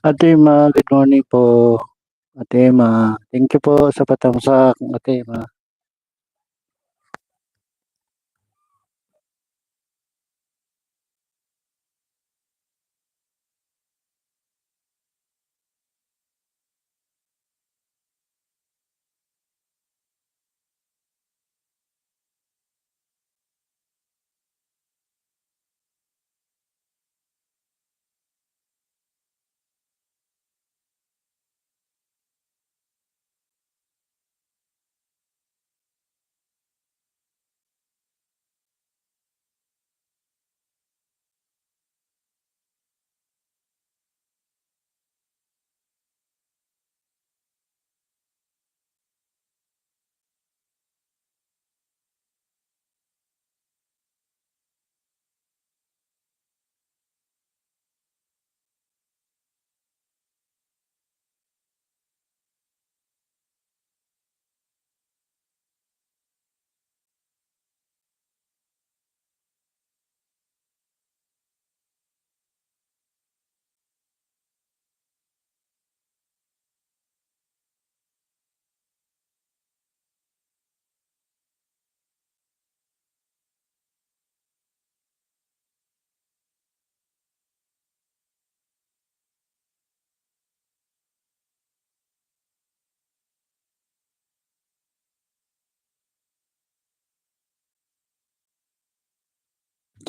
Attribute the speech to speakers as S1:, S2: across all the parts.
S1: Ate Emma, good morning po. Ate Emma, thank you po sa patamsak, Ate Emma.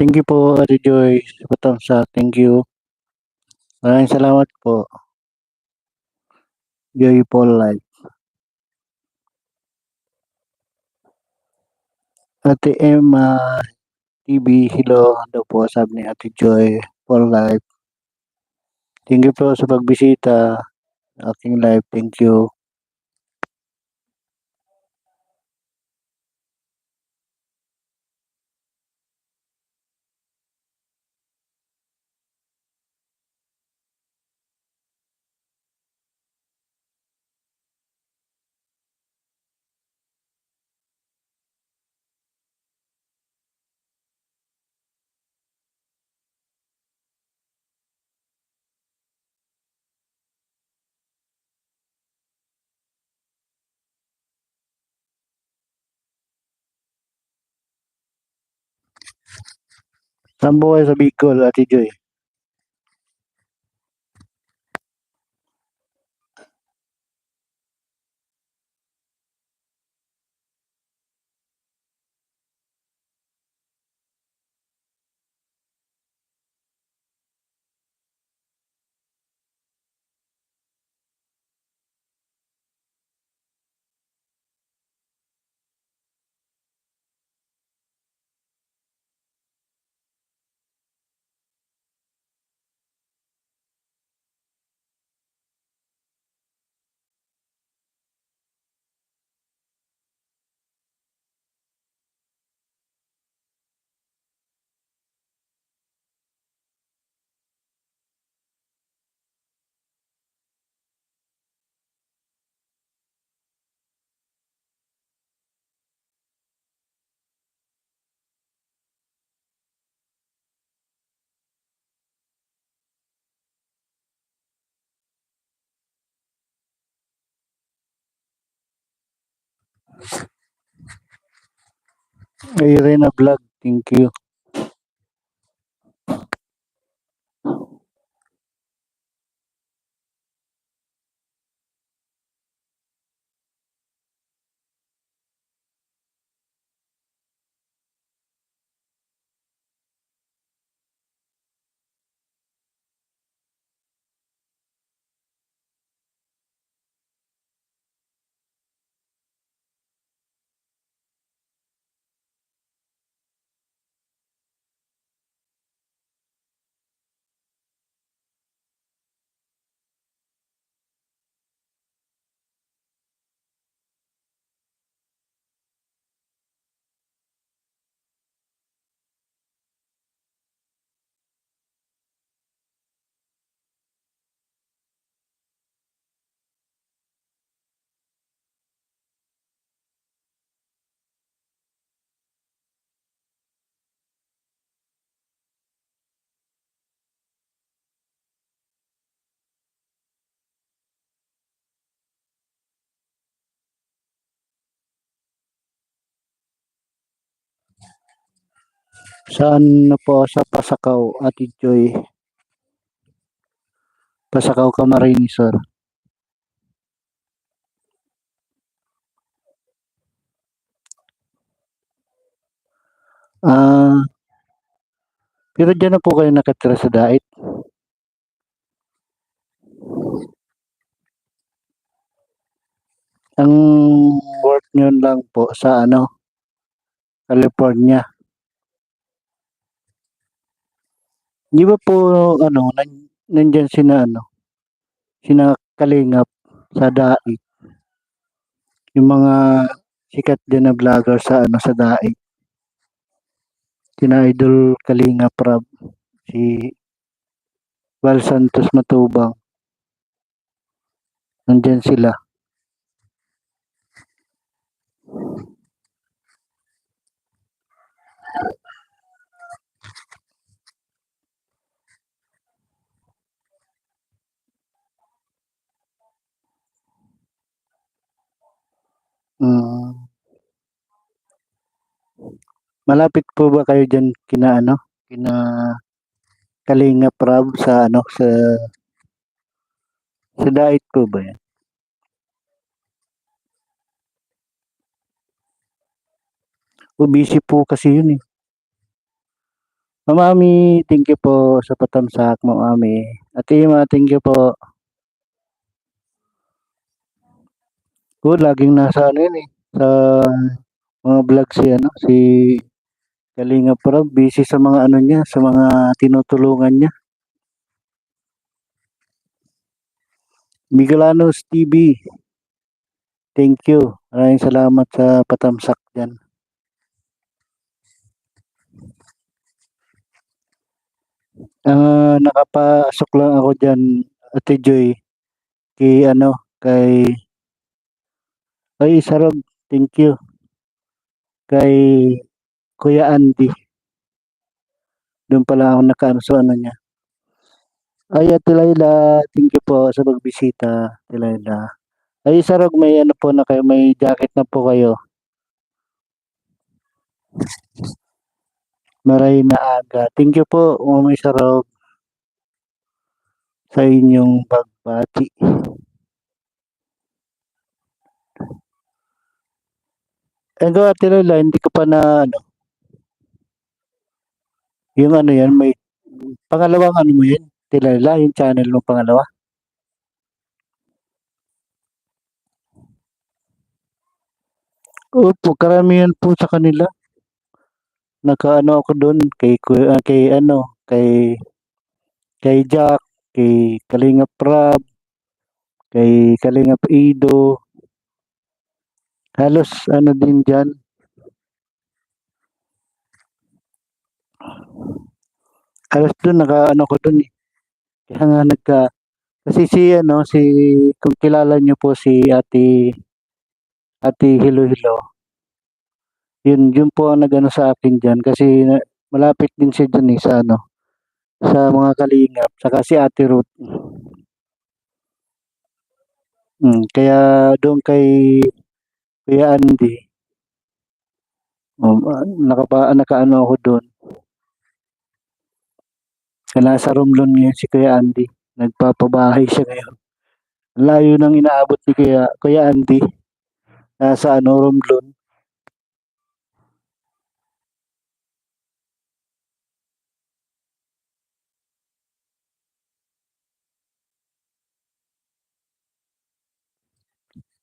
S1: Thank you po, Ate Joy, sa patamsak. Thank you. Maraming salamat po. Joyful Life. Ate Emma TV, hello. Ano po sabi ni Ate Joy for life. Thank you po sa pagbisita sa aking live. Thank you. Saan po kayo sa Bicol, Ate Joy? Irene Vlog, thank you. Saan na po sa Pasakaw, Ate Joy? Pasakaw Camarines, sir. Ah, pero diyan na po kayo nakatira sa Dait? Ang work niyo lang po sa ano, California. Di ba po ano, nandiyan sina ano, sina Kalingap sa Dait. Yung mga sikat din na vlogger sa ano sa Dait. Sina Idol Kalingap Rab, si Val Santos Matubang. Nandiyan sila. Mm. Malapit po ba kayo diyan kina ano, kina Kalingap Rab sa ano sa Dait po ba yan? O busy po kasi yun eh. Mami, thank you po sa patamsak mo, Mami. Ate Ima, thank you po. Laging nasa ano yun eh. Sa mga vlog si ano, si Kalinga Prab, busy sa mga ano niya, sa mga tinutulungan niya. Miguelanos TV, thank you. Maraming salamat sa patamsak dyan. Nakapasok lang ako dyan, Ate Joy, kay ano, kay Sarog, thank you. Kay Kuya Andy, doon pala ako nakaano sa ano niya. Ay, Ate Laila, thank you po sa pagbisita, Ate Laila. Ay, Sarog, may ano po na kayo, may jacket na po kayo. Maray na aga. Thank you po, Mami Sarog, sa inyong pagbati. Ego, Ate Laila, hindi ko pa na, ano, yung ano yan, may pangalawang ano mo yan, Ate Laila, yung channel mo pangalawa. Opo, karamihan po sa kanila. Nakaano ako doon kay ano, kay Jack, kay Kalingap Rab, kay Kalingap Ido. Halos ano din diyan. Halos doon nakaano ko doon eh. Kaya nga kasi si ano si kung kilala niyo po si Ate Hilo Hilo. Yun po ang nagano sa akin diyan kasi malapit din siya diyan eh sa ano sa mga kalingap saka si Ate Ruth. Kaya doon kay Kuya Andy, nakaano ako doon. Nasa Romblon ngayon si Kuya Andy. Nagpapabahay siya ngayon. Layo nang inaabot ni Kuya Andy. Nasa ano, Romblon.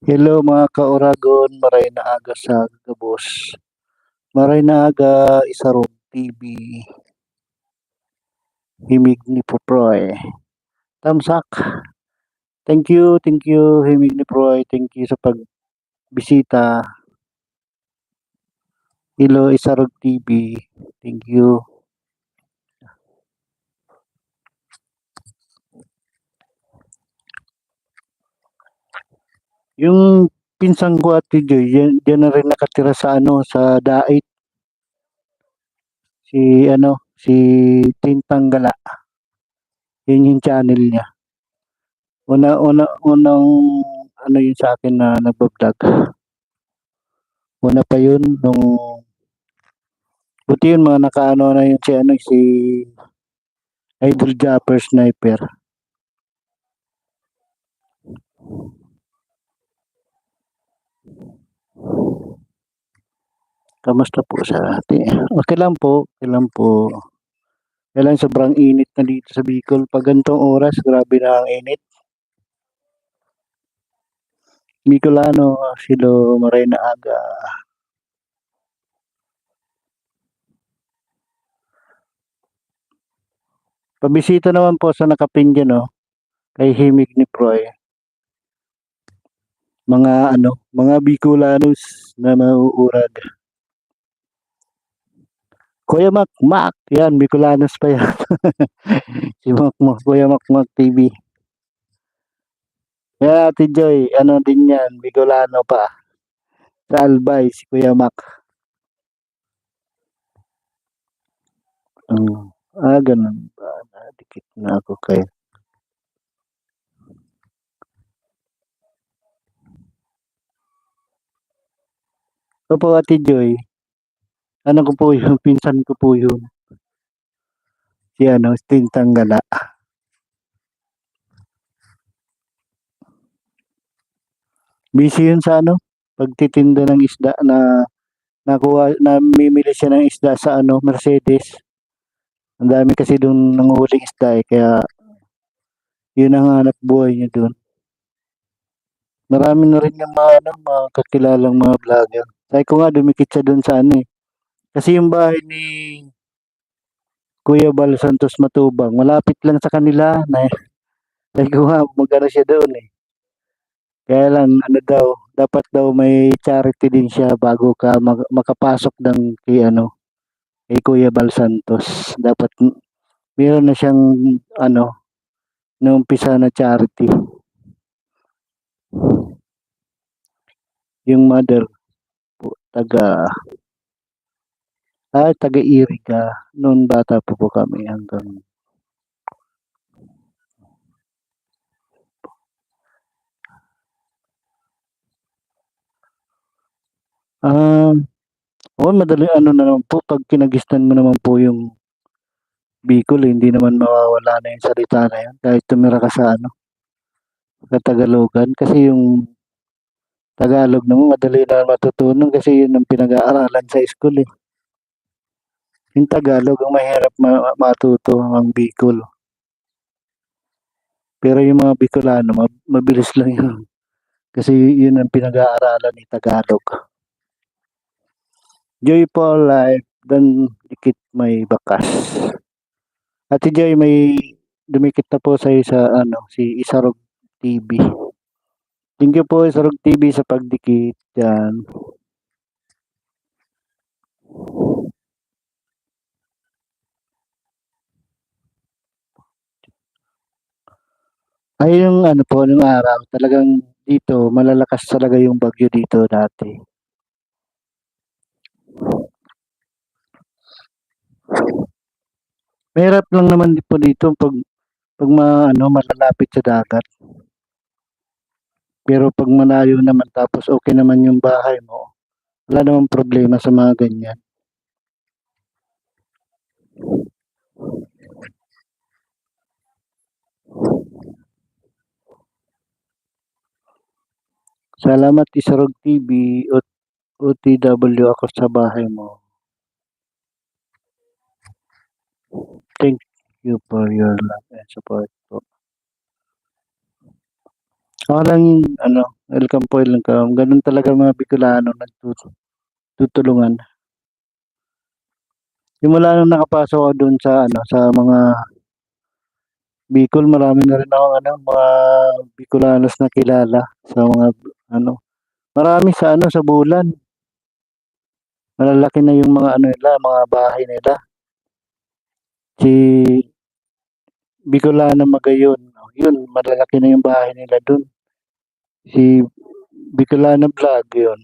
S1: Hello mga ka-Oragon, maray na aga sa gabos. Maray na aga, Isarog TV. Himig ni Poproy. Tamsak. Thank you, Himig ni Proy. Thank you sa pagbisita. Hello, Isarog TV. Thank you. Yung pinsan ko at Joy, yan na rin nakatira sa ano, sa Dait. Si Tintang Gala. Yun yung channel niya. Unang ano yun sa akin na nagbablog. Una pa yun nung Buti yun mga nakaano na yun si Idol Japper Sniper. Kamusta po sa atin? Okay lang po, okay lang po. Kailan sobrang init na dito sa Bicol. Pag ganitong oras, grabe na ang init. Bicolano, Silo Morena Aga. Pabisita naman po sa nakapinggan, no? Kay Himig ni Proy. Mga Bicolanos na mauurag. Kuya Makmak, yan, Bicolanos pa yan. Si Makmak, Kuya Makmak TV. Kaya Ate Joy, ano din yan, Bicolano pa. Sa Albay, si Kuya Mak. Ganun ba? Nadikit na ako kay. Opo, Ate Joy. Ano ko po yung pinsan ko po yun. Si Tintang Gala. Busy yun sa pagtitinda ng isda na namimili siya ng isda sa Mercedes. Ang dami kasi doon nanguhuling isda kaya yun ang hanap buhay niya doon. Marami na rin yung mga kakilalang mga vlogger. Sabi ko nga dumikit siya doon sa Kasi yung bahay ni Kuya Bal Santos Matubang, malapit lang sa kanila. Sabi ko nga magano siya doon eh. Kaya lang dapat daw may charity din siya bago ka makapasok ng kay Kuya Bal Santos. Dapat meron na siyang ano, naumpisa na charity. Yung mother po, taga Iriga. Noon bata po kami hanggang ah, madali na naman po pag kinagisnan mo naman po yung Bicol, hindi naman mawawala na yung salita na yan kahit tumira ka sa sa Tagalogan kasi yung Tagalog naman madali na matutunan kasi yun ang pinag-aaralan sa school eh. Yung Tagalog ang mahirap matuto ang Bicol. Pero yung mga Bicolano, mabilis lang yun. Kasi yun ang pinag-aaralan ni Tagalog. Joyful life, dan dikit may bakas. Ate Joy, may dumikit na po sa si Isarog TV. Thank you po Isarog TV sa pagdikit yan. Ay yung po, yung araw, talagang dito, malalakas talaga yung bagyo dito dati. Mahirap lang naman po dito pag malalapit sa dagat. Pero pag malayo naman tapos okay naman yung bahay mo, wala namang problema sa mga ganyan. Salamat Isarog TV o OTW ako sa bahay mo. Thank you for your love and support po. Ako lang welcome po, welcome. Ganun talaga mga Bicolano nagtutulungan. Simula nung nakapasok ako doon sa sa mga Bicol, marami na rin ako mga Bicolanos na kilala sa mga marami sa sa Bulan. Malalaki na yung mga nila, mga bahay nila. Si Bicolano Magayon, yun, malalaki na yung bahay nila doon. Si Bicolano Vlog, yun.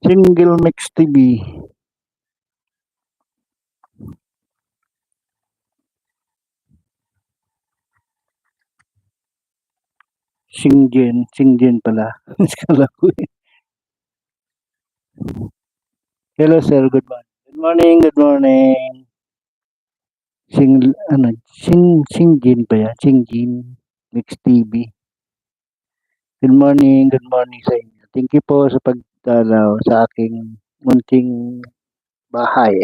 S1: Single Mix TV. Singgen pala. Kala ko eh. Hello sir, good morning. Good morning, good morning. Ano, Singjin ba yan? Singjin Mix TV. Good morning sa inyo. Thank you po sa pagdalaw sa aking munting bahay.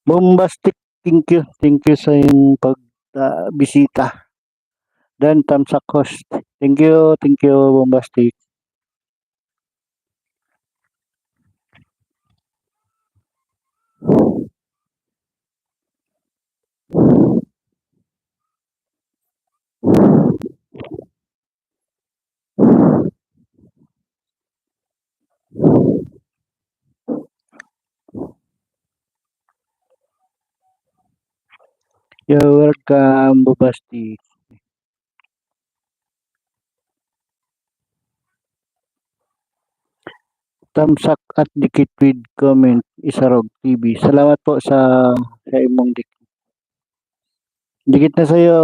S1: Bombastic, thank you. Thank you sa iyong pagbisita. Dan Tamsak host. Thank you, Bombastic. You're welcome, Bombastic. Tamsak at dikit with comment, Isarog TV. Salamat po sa imong dikit. Dikit na sa'yo,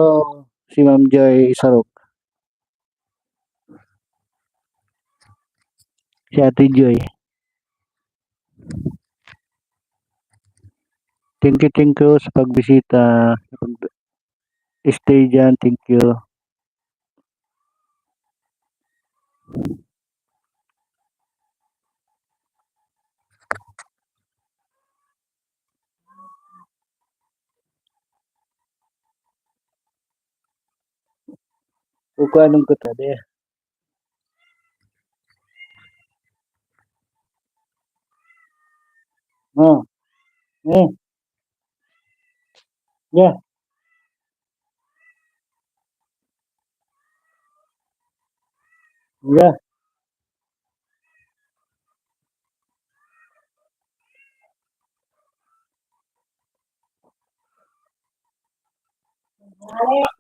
S1: si Ma'am Joy Isarog. Si Ate Joy. Thank you sa pagbisita. Stay dyan, thank you. Kukuhanin ko tadi. Oh, eh, yeah, yeah.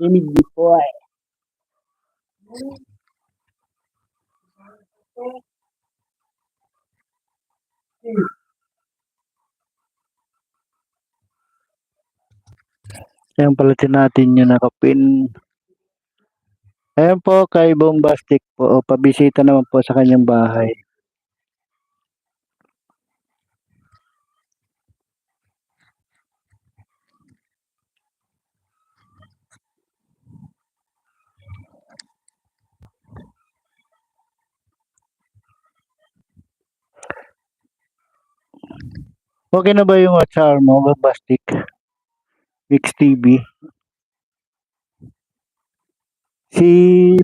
S1: Imig po ay. Ayan palatin natin yung nakapin. Ayan po kay Bombastic po. Pabisita naman po sa kanyang bahay. Okay na ba yung WhatsApp mo, Bombastic? Mix TV. Si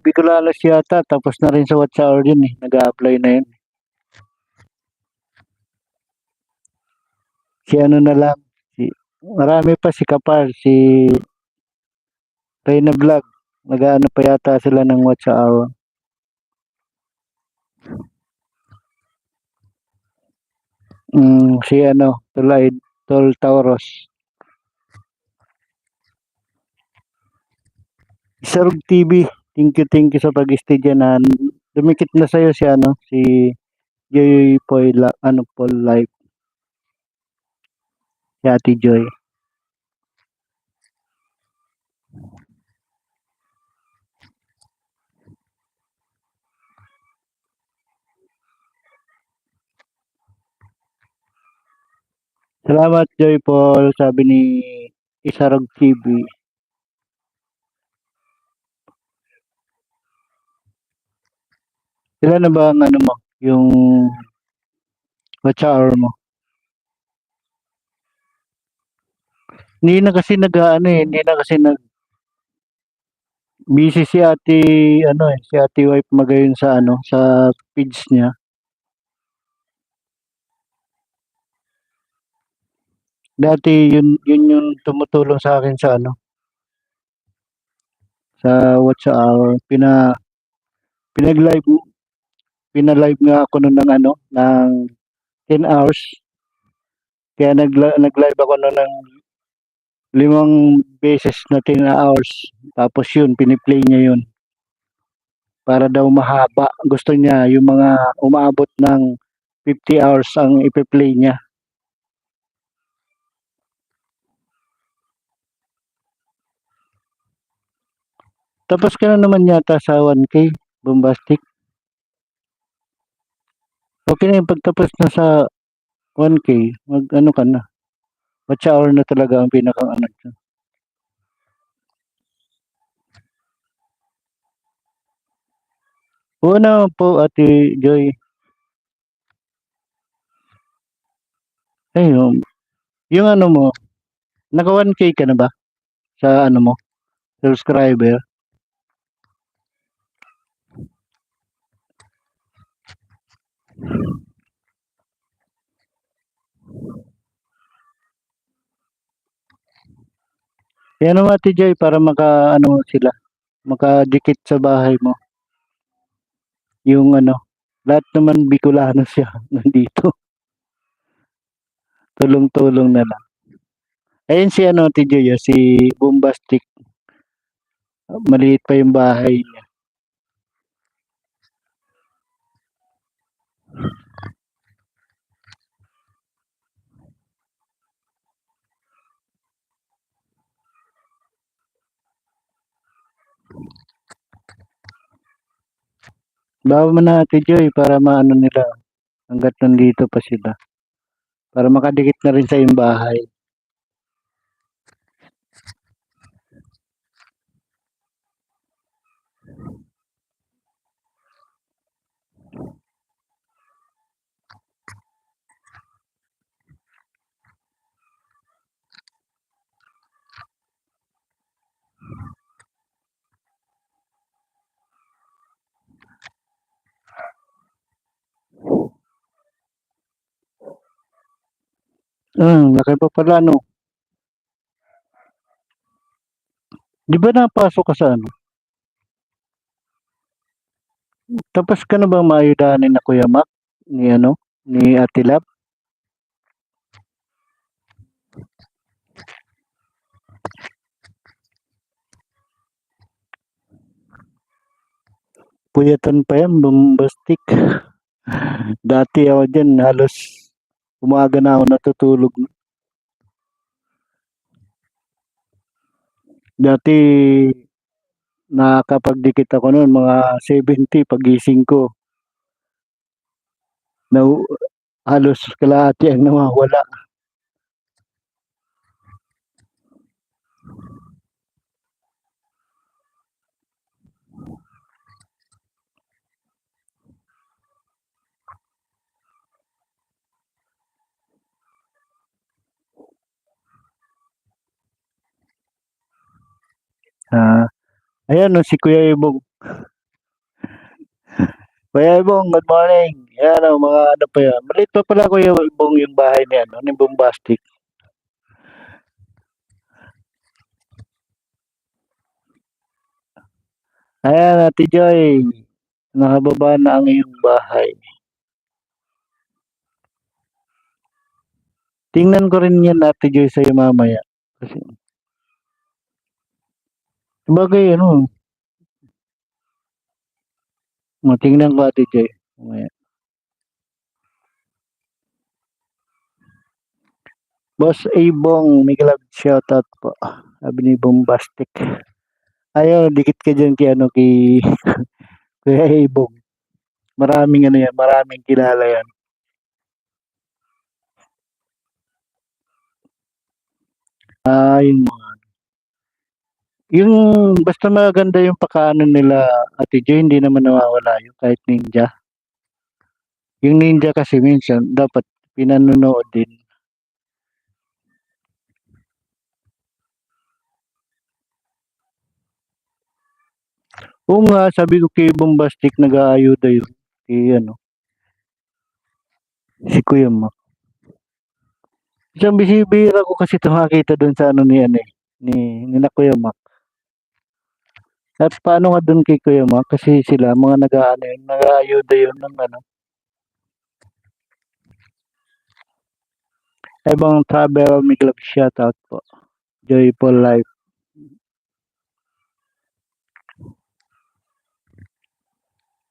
S1: Bicolalos yata, tapos na rin sa WhatsApp din eh. Nag-a-apply na yun. Si ano na lang. Marami pa si Kapar, si Reyna Vlog. Nag-ano pa yata sila ng WhatsApp. Si ano, Tol Tauros. Sarug TV. Thank you sa pag-stay dyan. Dumikit na sa'yo si ano, si Joy Poy, Paul Live. Si Ate Joy. Salamat Joy Paul, sabi ni Isarog TV. Ilan na ba ang ano mo, yung watch hour mo? Hindi na kasi nag-aano eh, hindi na kasi busy si ate, ano eh, si ate wife magayon sa ano, sa page niya. Dati yun yung tumutulong sa akin sa ano, sa watch hour. Pinag-live, pina-live nga ako noon ng ano, ng 10 hours. Kaya nag-live ako noon ng 5 beses na 10 hours. Tapos yun, piniplay niya yun. Para daw mahaba. Gusto niya yung mga umaabot ng 50 hours ang ipe-play niya. Tapos ka na naman yata sa 1K, Bombastic. Okay na yung pagtapos na sa 1K, mag ano ka na. Watch hour na talaga ang pinakang ano dyan. Una po, Ate Joy. Ay, yung ano mo, naka 1K ka na ba? Sa ano mo, subscriber? Yan naman Ate Joy para maka ano sila, makadikit sa bahay mo. Yung ano, lahat naman Bicolano siya nandito. Tulong-tulong na lang. Ayun si ano, Ate Joy, si Bombastic. Maliit pa yung bahay niya. Bawa mo na Ate Joy para maano nila hanggat nandito pa sila. Para makadikit na rin sa yung bahay. Laki pa pala no. Di ba napasok ka sa ano? Tapos ka na bang maayudahan ni na Kuya Mac? Ni ano? Ni Ate Lab? Puyatan pa yan, Bombastic. Dati ako dyan, halos umaga na ako natutulog. Dati nakakapagdikit ako noon, mga 70 pagising ko. Na, halos kalahati ang nawawala. Ah, ayan no, si Kuya Ibong. Kuya Ibong, good morning. Ayan o, mga ano pa yan. Maliit pa pala Kuya Ibong yung bahay niya, no? Ni Bombastic. Ayan, Ate Joy. Nakababa na ang iyong bahay. Tingnan ko rin yan, Ate Joy, sa'yo mamaya. Kasi, bagay, ano, tingnan ko, Ate Joy. Mamaya. Boss Abong, may love shoutout po. Sabi ni Bombastic. Ayaw, dikit ka dyan kay, ano, kay Kuya Abong. Maraming ano yan, maraming kilala yan. Yun mo. Yung basta maganda yung pakaano nila Ate Joy, hindi naman nawawala yun kahit ninja. Yung ninja kasi minsan dapat pinanonood din. Oo nga, sabi ko kay Bombastic nag-aayuda yun. Kay ano, si Kuya Mac. Isang bisibira ko kasi tumakita doon sa ano ni ano eh, ni na Kuya Mac. At paano nga doon kay Kuya Mac? Kasi sila mga nag-aano yun, nag-aayuda yun ng ano. Ibang travel, may club shoutout po. Joyful Life.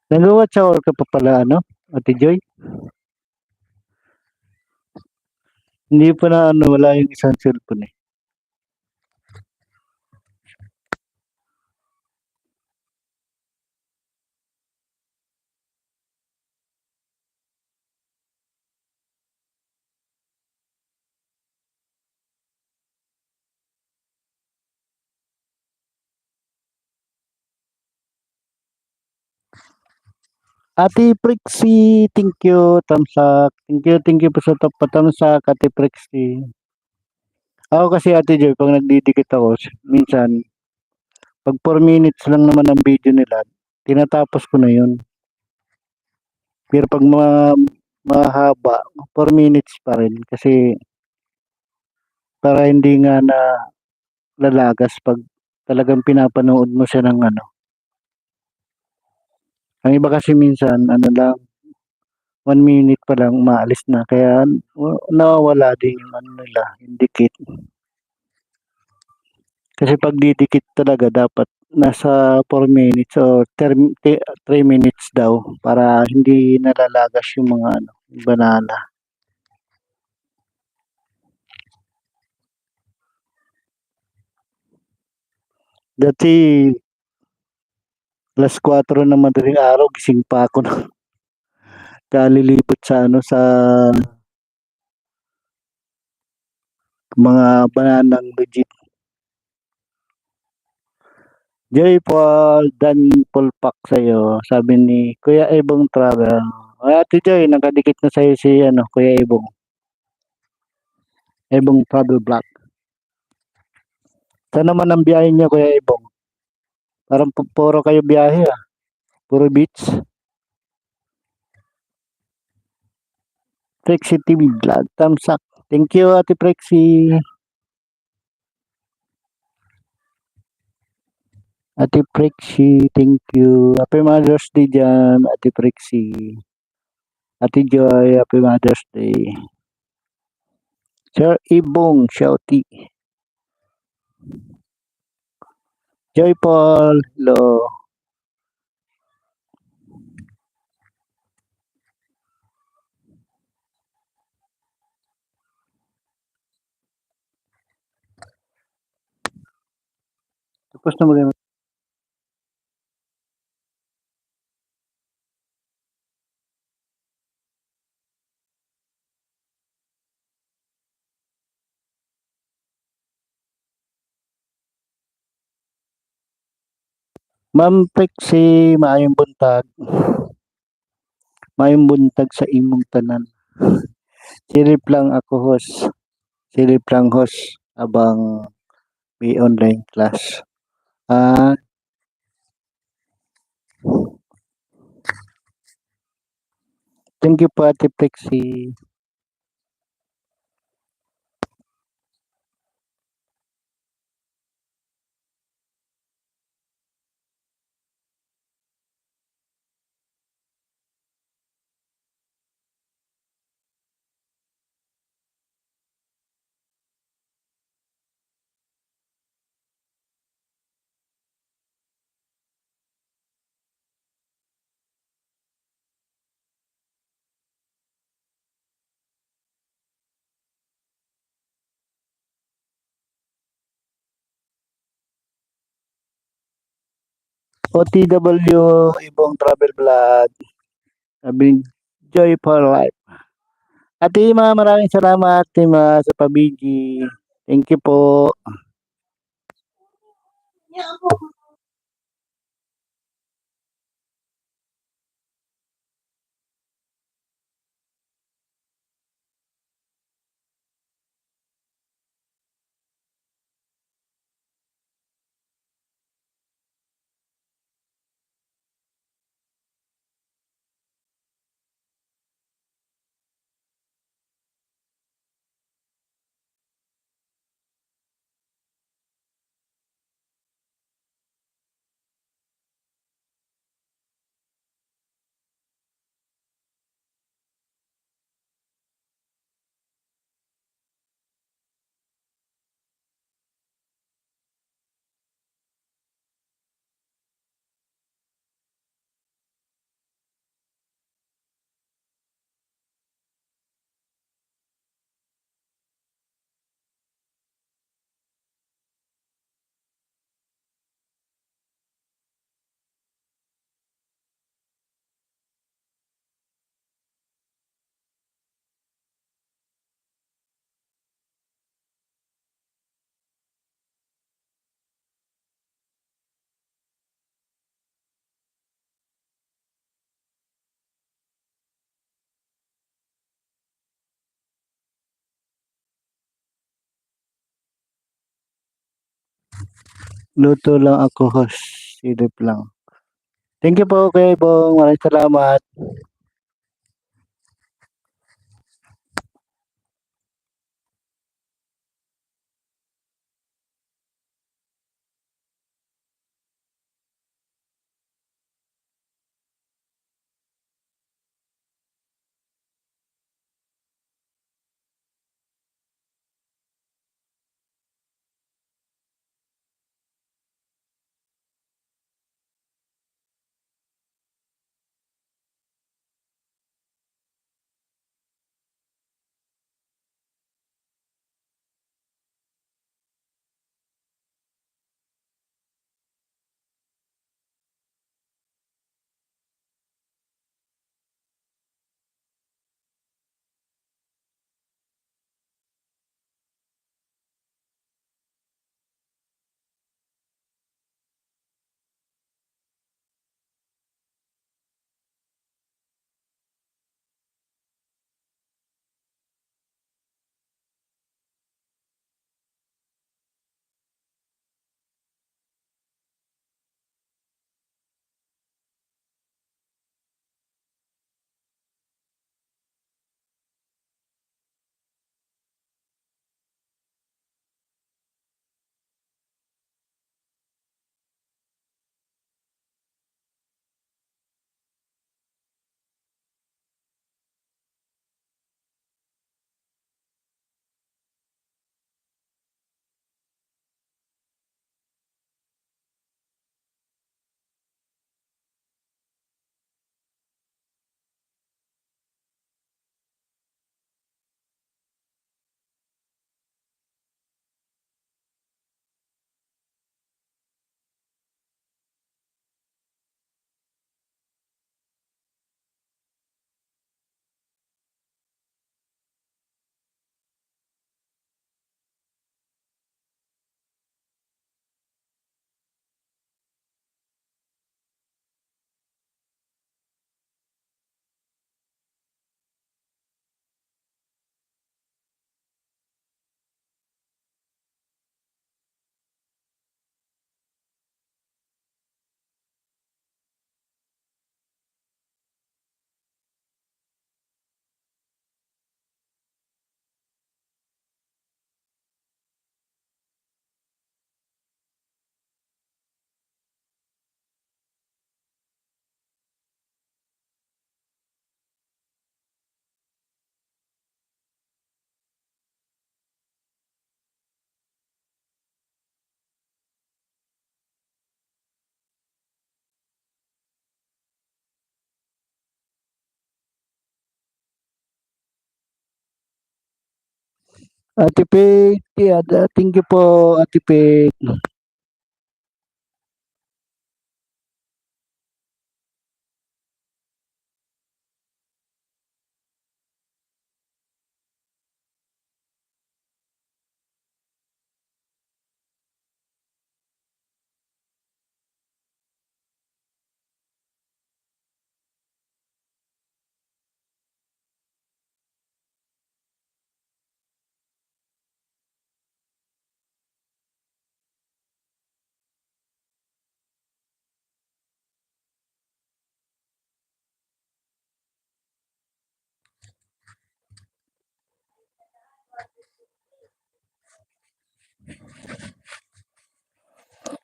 S1: Nag-watch hour ka pa pala ano, Ate Joy? Hindi pa na ano, wala yung isang cellphone eh. Ate Prixie, thank you, thumbs up. Thank you po sa top pa thumbs up, Ate Prixie. Ako kasi Ate Joy, pag nagdidikit ako, minsan, pag 4 minutes lang naman ang video nila, tinatapos ko na yun. Pero pag mahaba, 4 minutes pa rin. Kasi para hindi nga na lalagas pag talagang pinapanood mo siya ng ano. Ang iba kasi minsan, ano lang, 1 minute pa lang, umaalis na. Kaya nawawala din yung ano nila, yung dikit. Kasi pag didikit talaga, dapat nasa 4 minutes o 3 minutes daw para hindi nalalagas yung mga ano, yung banana. Dati, alas 4 ng madaling araw, gising pa ako na kalilibot sa ano, sa mga bananang legit. Joy Paul, Dan Pulpak sa'yo, sabi ni Kuya Ebong Travel. Ay, Ate Joy, nakadikit na sa'yo si ano, Kuya Ebong. Ebong Travel Vlog. Saan naman ang biyahe niya, Kuya Ebong? Parang puro kayo biyahe ah. Puro beach. Prexy TV Vlog. Thumbs up. Thank you, Ate Prexy. Ate Prexy, thank you. Happy Mother's Day dyan, Ate Prexy. Ate Joy, Happy Mother's Day. Sir Ibong, Shouty. Joy Paul, hello. Tapos na mag Ma'am Prexy, maayong buntag. Maayong buntag sa imong tanan. Silip lang ako host. Silip lang host abang may online class. Ah, thank you po Ate Prexy. OTW, Ibong Travel Vlog. Sabi, Joy for Life. Ate Ima, maraming salamat, Ate Ima, sa pabigi. Thank you po. Luto lang ako, host. Silip lang. Thank you po, Kuya Ibong. Maraming salamat. Ate Peg, yeah, thank you po, Ate Peg.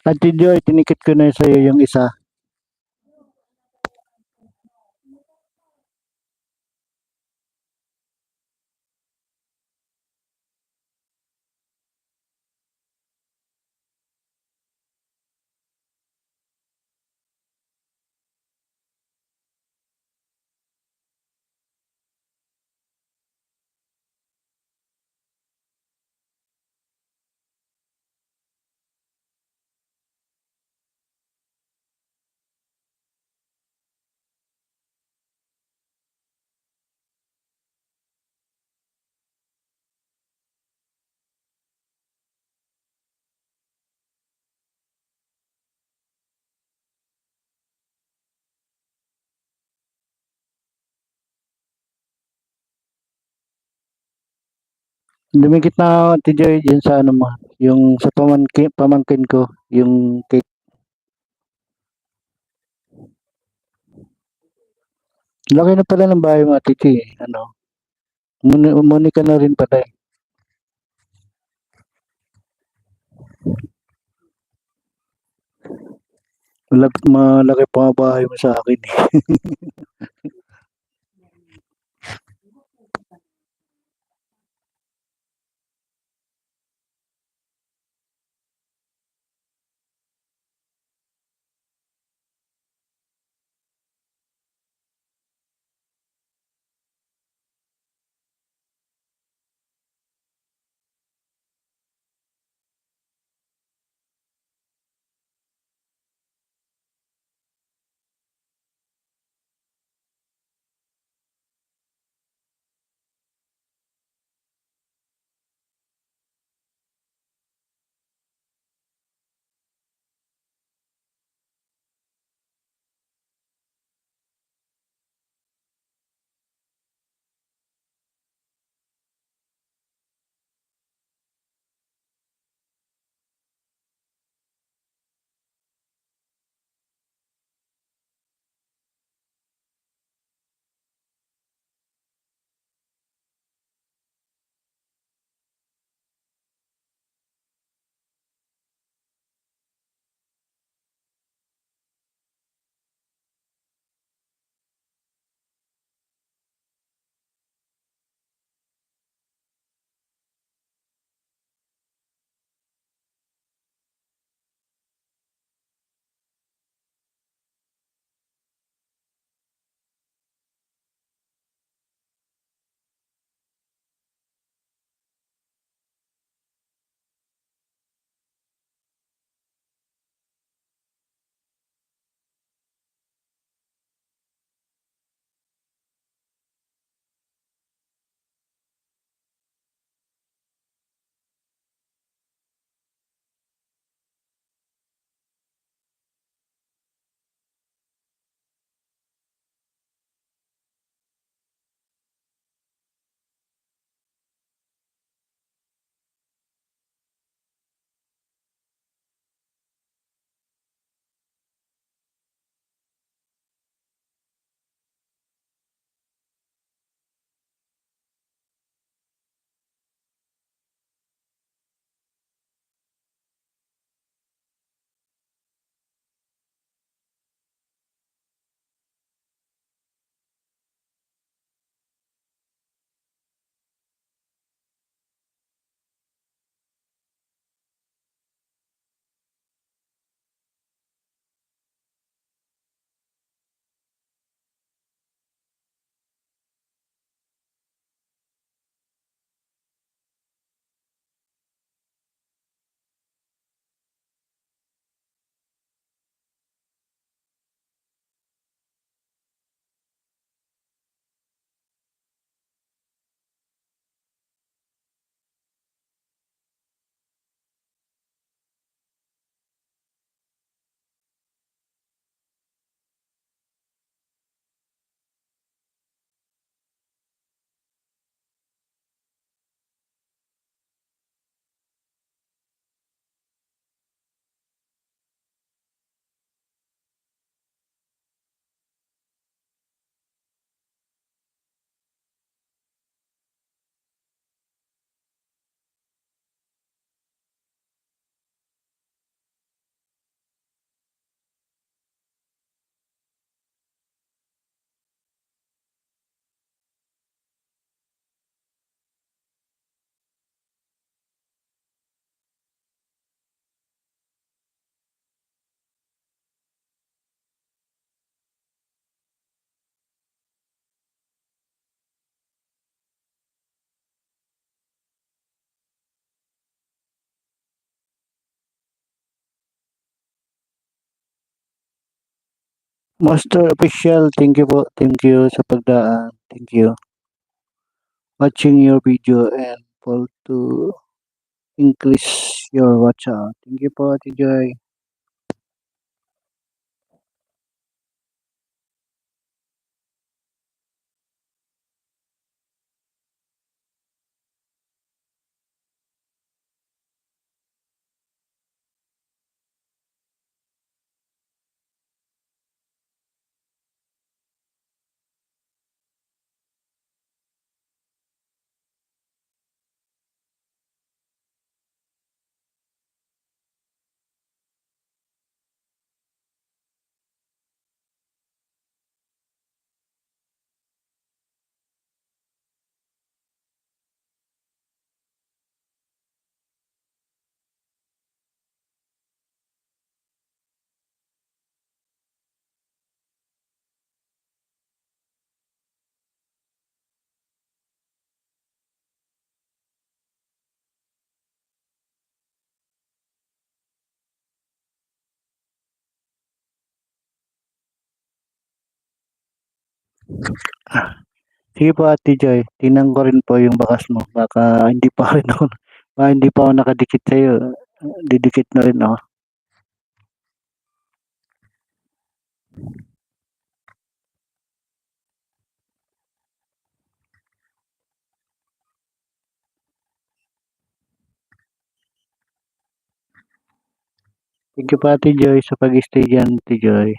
S1: Ate Joy, tinikit ko na sa'yo yung isa. Dumikit na ako, Ate Joy, dyan sa ano mo, yung sa pamangkin ko, yung cake. Laki na pala ng bahay mo, Ate Joy, eh. Ano, umuni ka na rin pala, eh. Malaki pa nga bahay mo sa akin, eh. Master Official, thank you po. Thank you sa pagdaan. Thank you. Watching your video and for to increase your watch out. Thank you po, Ate Joy. Ah, sige po, Ate Joy. Tingnan ko rin po yung bakas mo. Baka hindi pa rin ako, baka hindi pa ako nakadikit sa'yo. Didikit na rin ako. Thank you po, Ate Joy, sa pag-stay dyan, Ate Joy.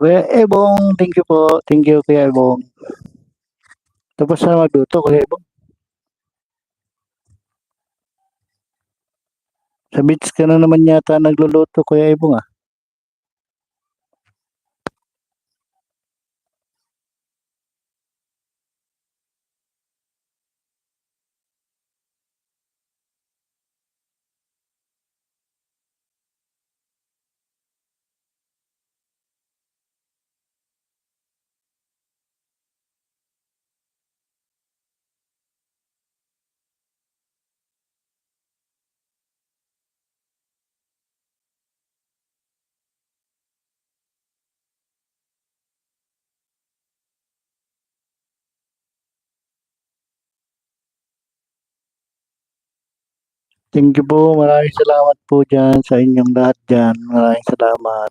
S1: Kuya Ebong, thank you po. Thank you, Kuya Ebong. Tapos na magluto, Kuya Ebong. Sa beach ka na naman yata nagluluto, Kuya Ebong ah. Thank you po. Maraming salamat po dyan sa inyong lahat dyan. Maraming salamat.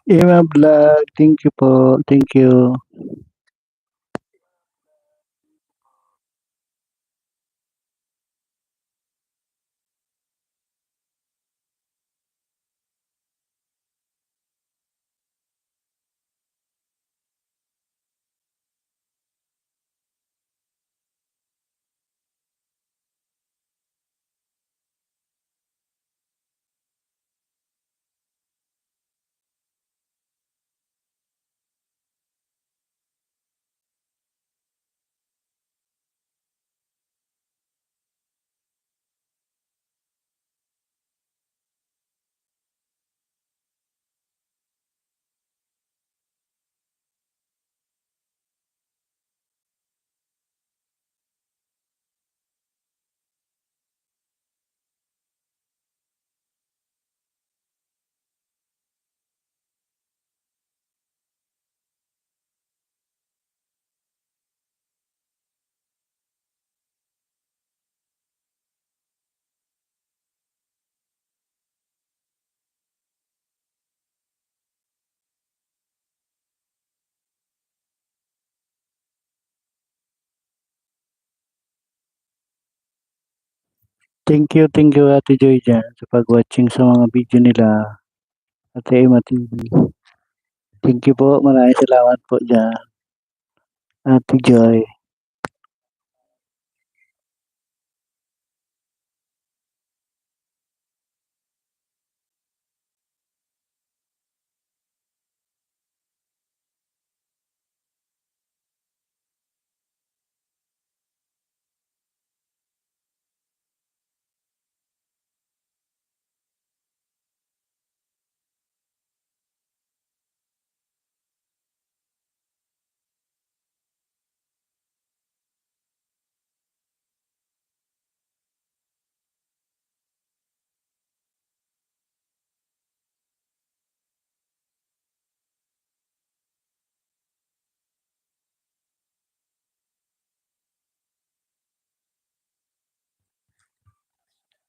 S1: Emma Vlog, thank you po. Thank you. Thank you Ate Joy dyan sa pag-watching sa mga video nila. Ate Emma TV. Thank you po. Maraming salamat po dyan. Ate Joy.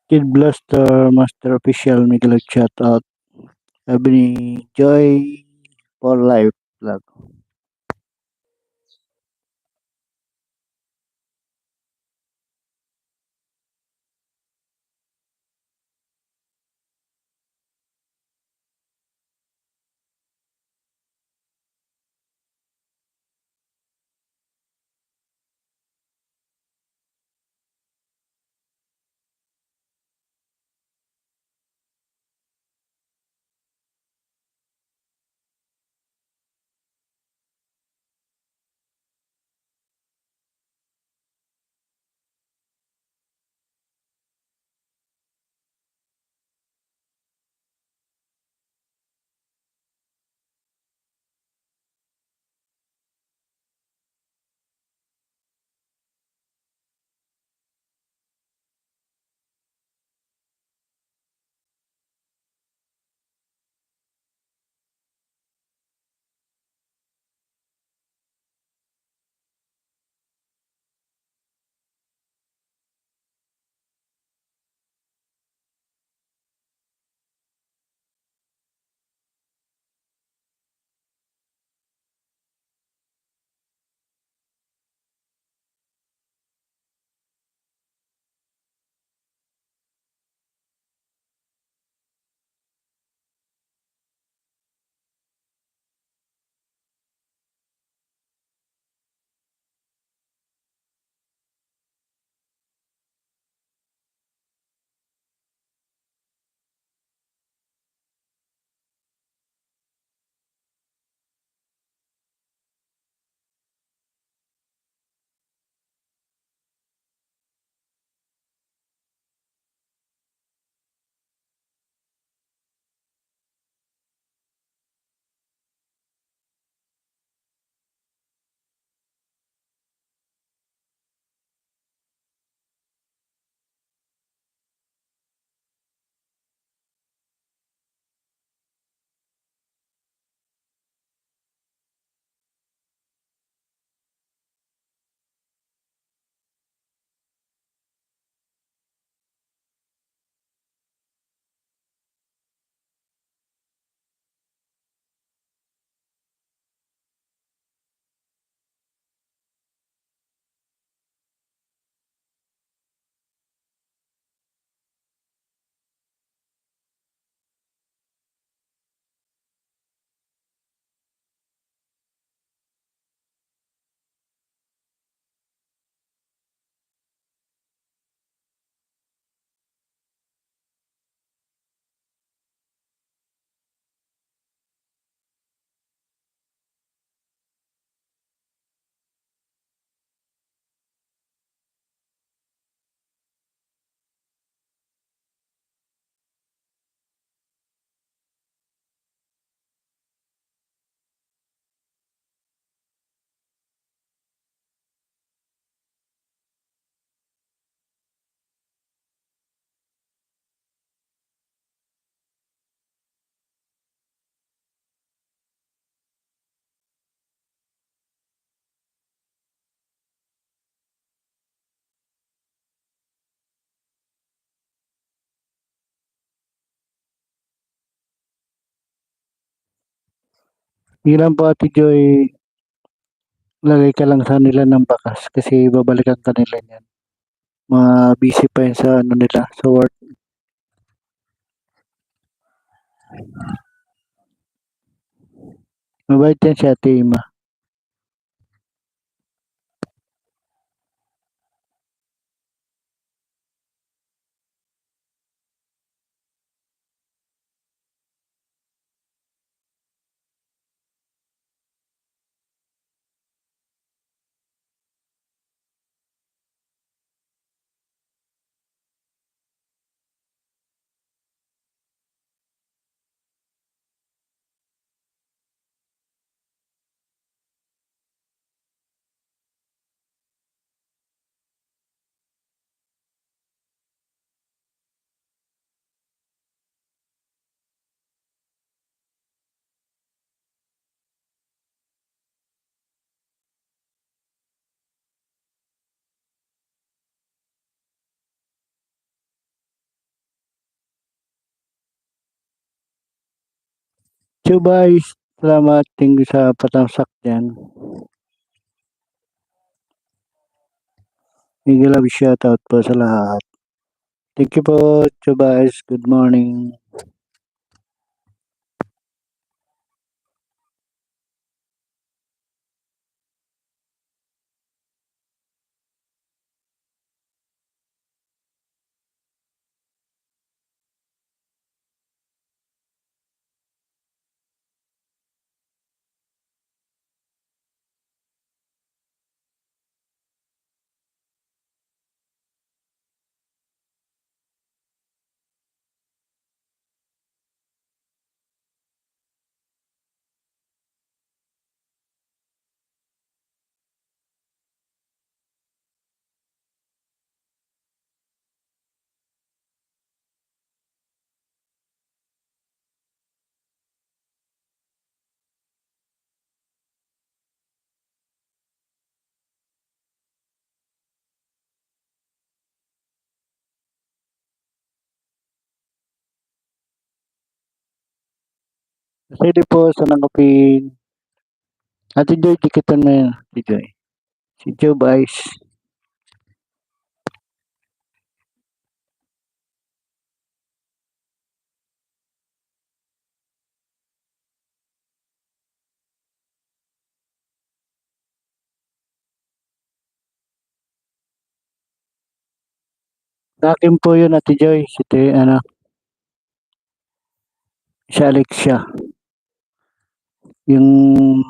S1: Kid Blaster Master Official Miguel shoutout. Sabi ni Joy for Life Vlog. Yun lang po Ate Joy, lagay ka lang sa nila ng bakas kasi babalikan ka nila niyan. Mga busy pa yun sa ano nila, sa work. Mabait yan si Ate Ima. So guys, salamat. Thank you sa patamsak dyan. Big love shoutout po sa lahat. Thank you po, Chubais. Good morning. Pwede po sa nangapin. Ate Joy, dikitan mo yun. Ate Joy. Si Chubais. Sa akin po yun, Ate Joy. Si Alexia. Yung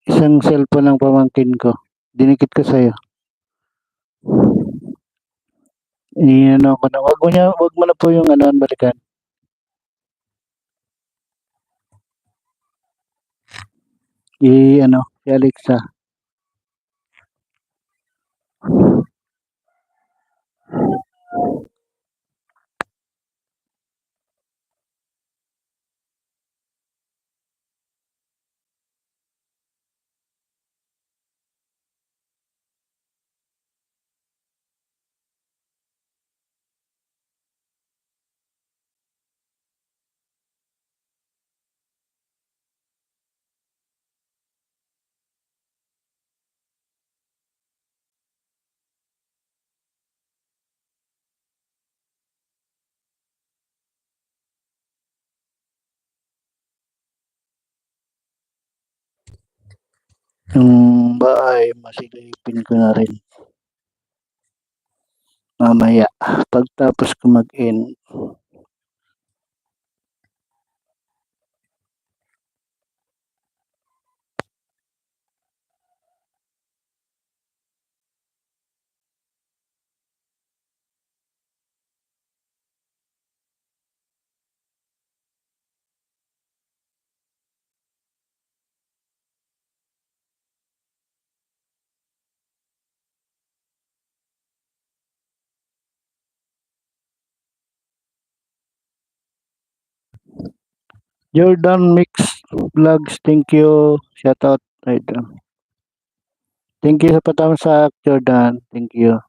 S1: isang cellphone ng pamangkin ko. Dinikit ko sa'yo. Ano ko na. Wag mo na po yung ano, balikan. Si Alexa. Yung bahay, masilipin ko na rin. Mamaya, pagtapos ko mag-in. Jordan Mix Vlogs, thank you. Shout out. Right. Thank you sa patamsak, Jordan. Thank you.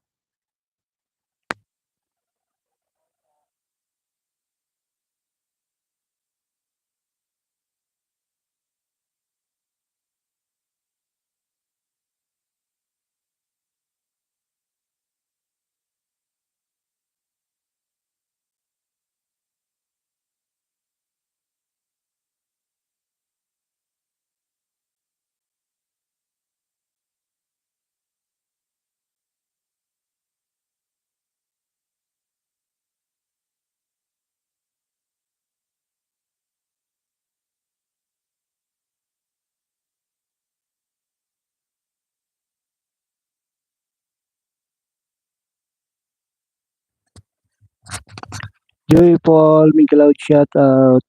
S1: Joy Paul, Miguel out shout out,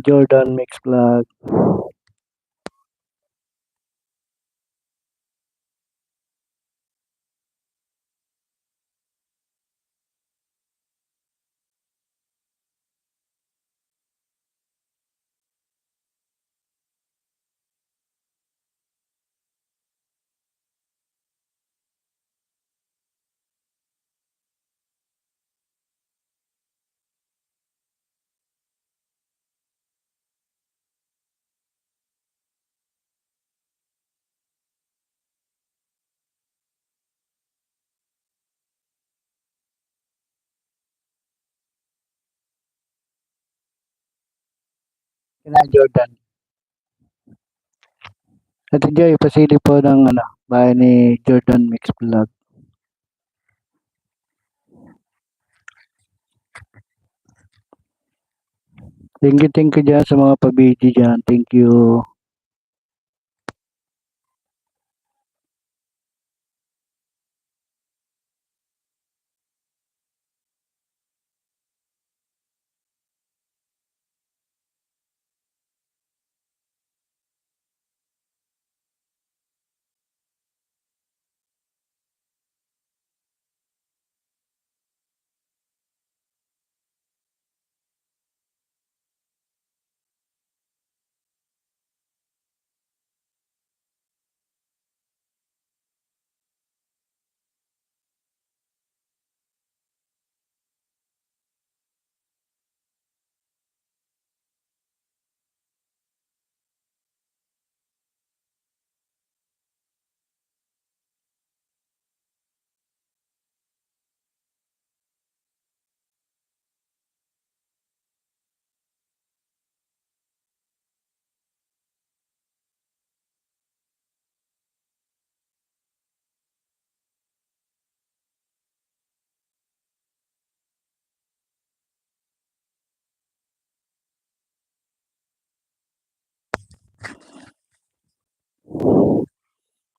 S1: Jordan Mix Vlog. Kina Jordan. Ate Joy, pasili po ng bahay ni Jordan Mix Vlog. Thank you dyan sa mga pabidyo dyan. Thank you.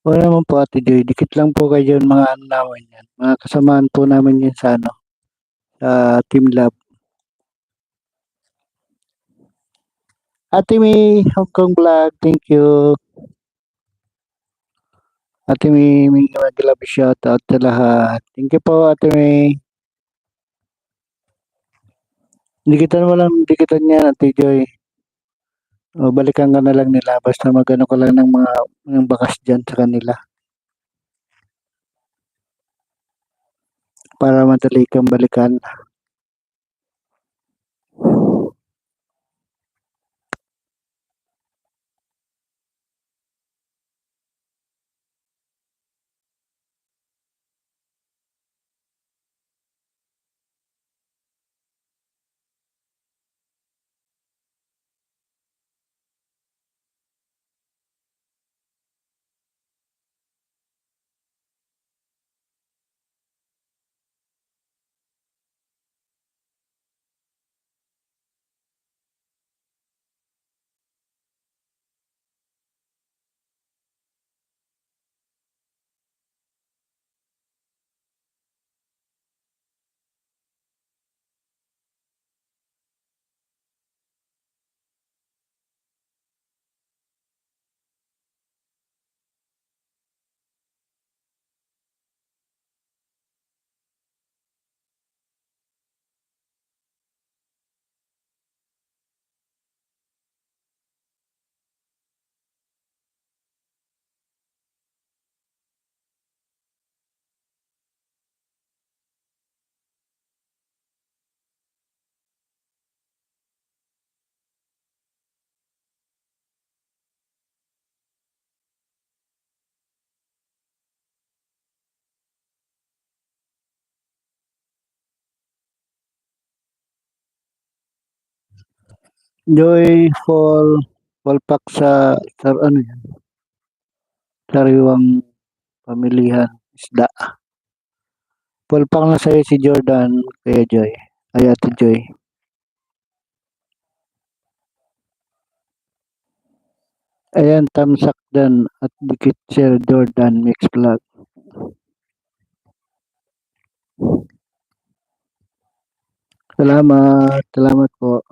S1: Wala naman po Ate Joy. Dikit lang po kayo dyan mga namin yan. Mga kasamaan po namin yan sa sa Team Lab. Ate May, Hong Kong Vlog, thank you. Ate May mag-love shout out sa lahat. Thank you po Ate May. Dikitan mo lang, dikitan niya Ate Joy. O, balikan ka na lang nila. Basta magano ka lang ng bakas dyan sa kanila. Para madali kang balikan. Joyful Walpak sa ano yan, sariwang pamilihan isda. Walpak na sa'yo si Jordan, kaya Joy. Ay Ate Joy. Ayan, tamsak dan at dikit Sir Jordan Mix Vlog. Salamat, salamat po.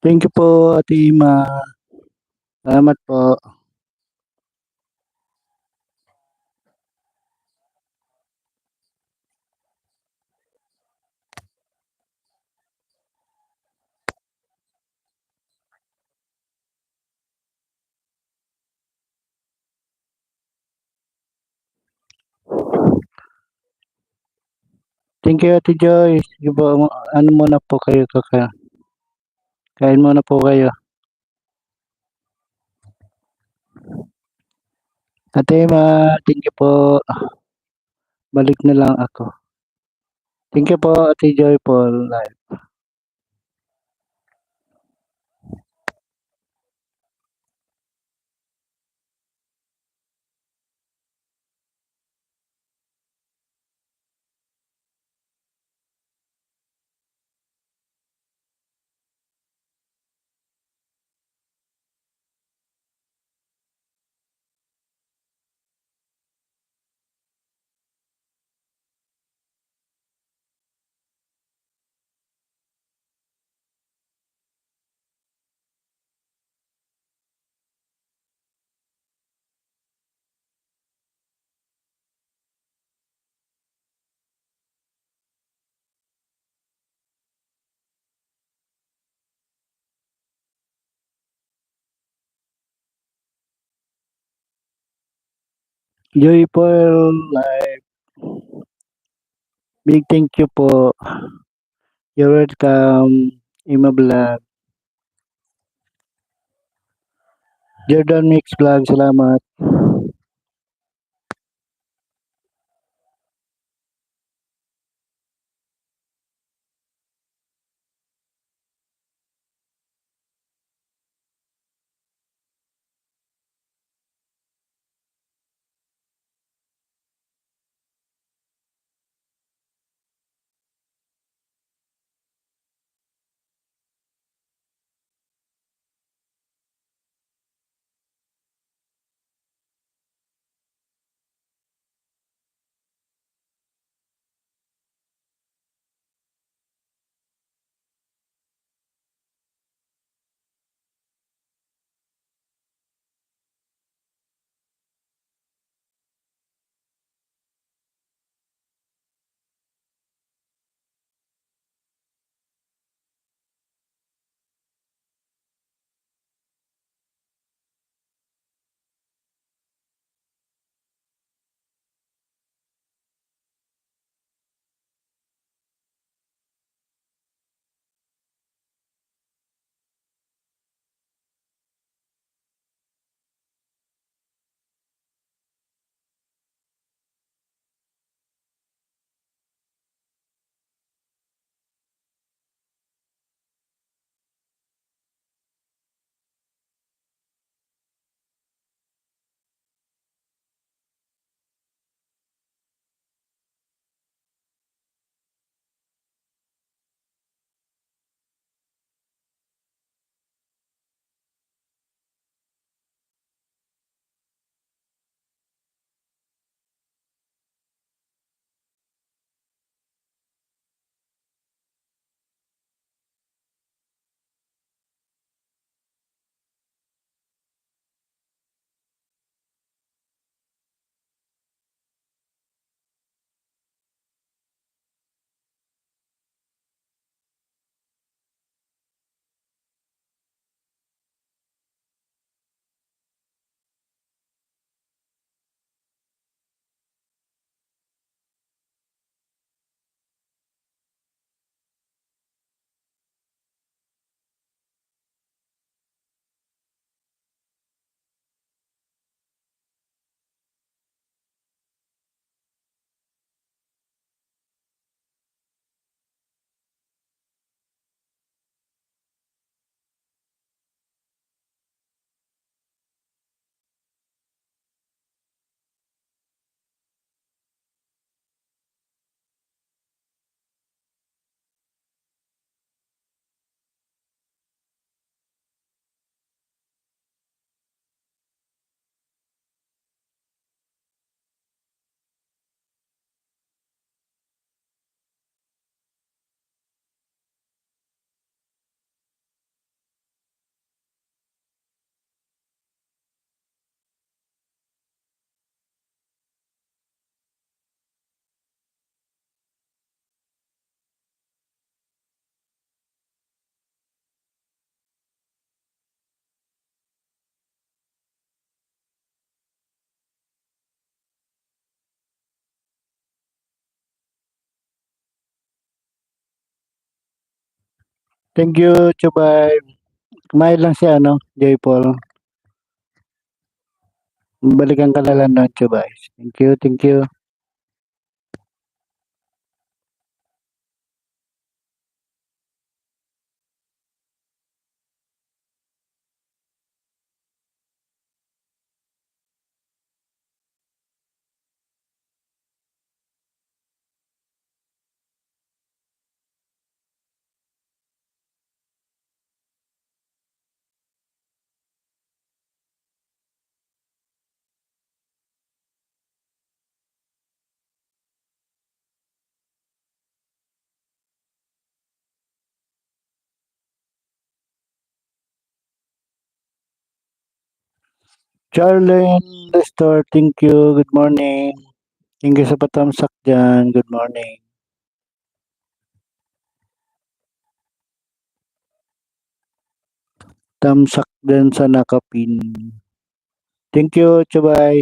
S1: Thank you po, Ate Ima. Salamat po. Thank you, Ate Joyce. Sige po, ano muna po kayo, kain muna po kayo. Ate Ima, thank you po. Balik na lang ako. Thank you po, Ate Joy po. Joyful life. Big thank you po. You're welcome. Ima Vlog. Jordan Mix Vlog, salamat. Thank you, Chubay. Kumain lang si ano, J. Paul. Balikan ka na lang ng Chubay. Thank you, thank you. Charlene Lester, thank you. Good morning. Thank you sa patamsak dyan. Good morning. Tamsak din sa nakapin. Thank you, Chubay.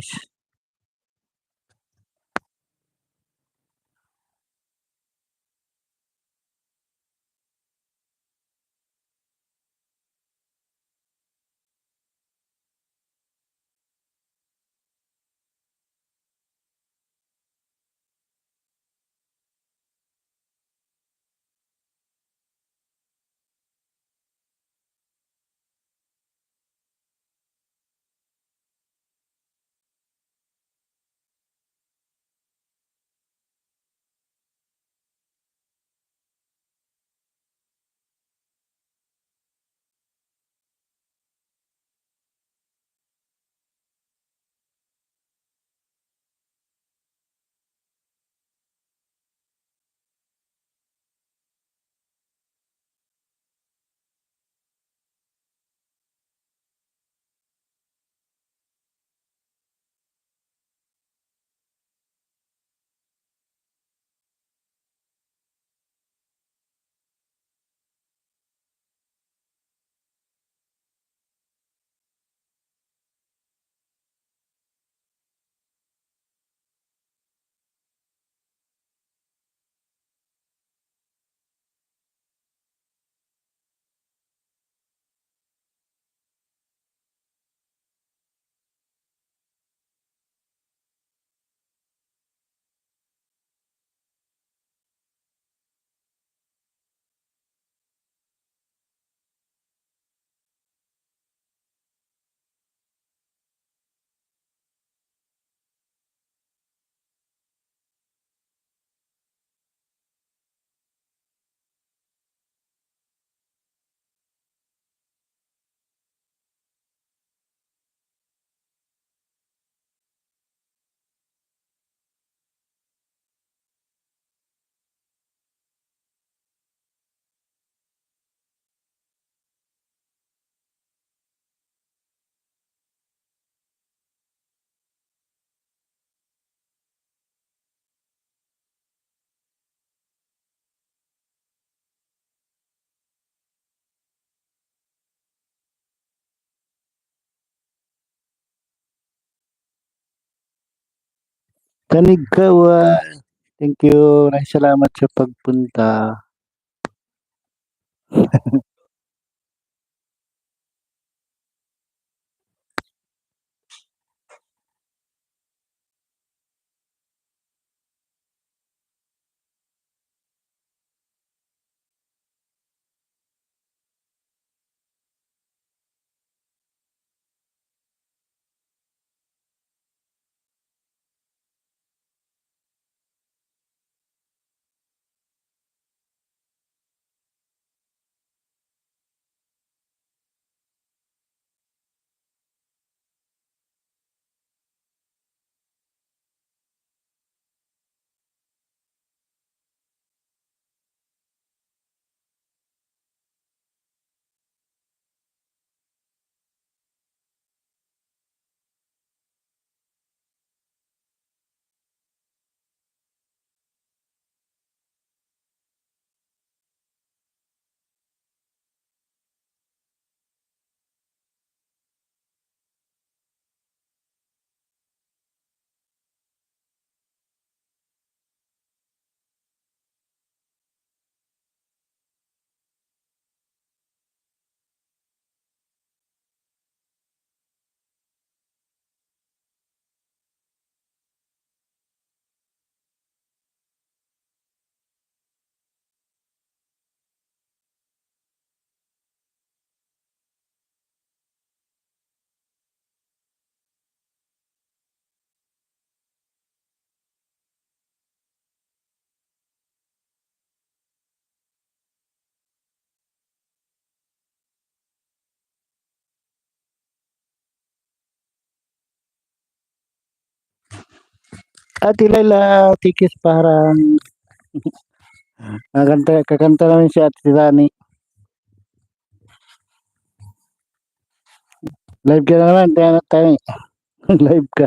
S1: Kanigkawa. Thank you. Maraming salamat sa pagpunta. Ate Laila Tikis parang kakanta namin si Ate Rani. Live ka na naman, tayo. Live ka.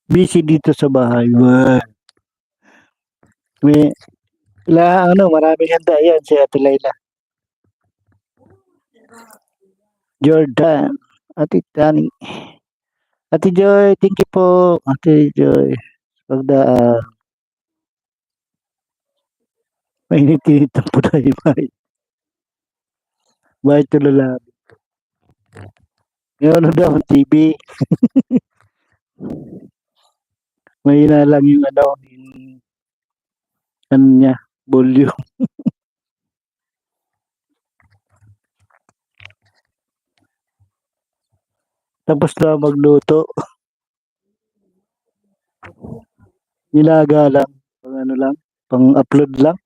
S1: Busy dito sa bahay. Wow. May, maraming handa yan si Ate Laila. Jordan, Ate Tani. Ate Joy, thank you po. Ate Joy. Pagdaan. Mainit-init ang puday. Bahay tulala. Ngayon ano daw, TV. Mahina lang yung ano niya, volume. Tapos na magluto. Nilaga lang. Pang ano lang. Pang upload lang.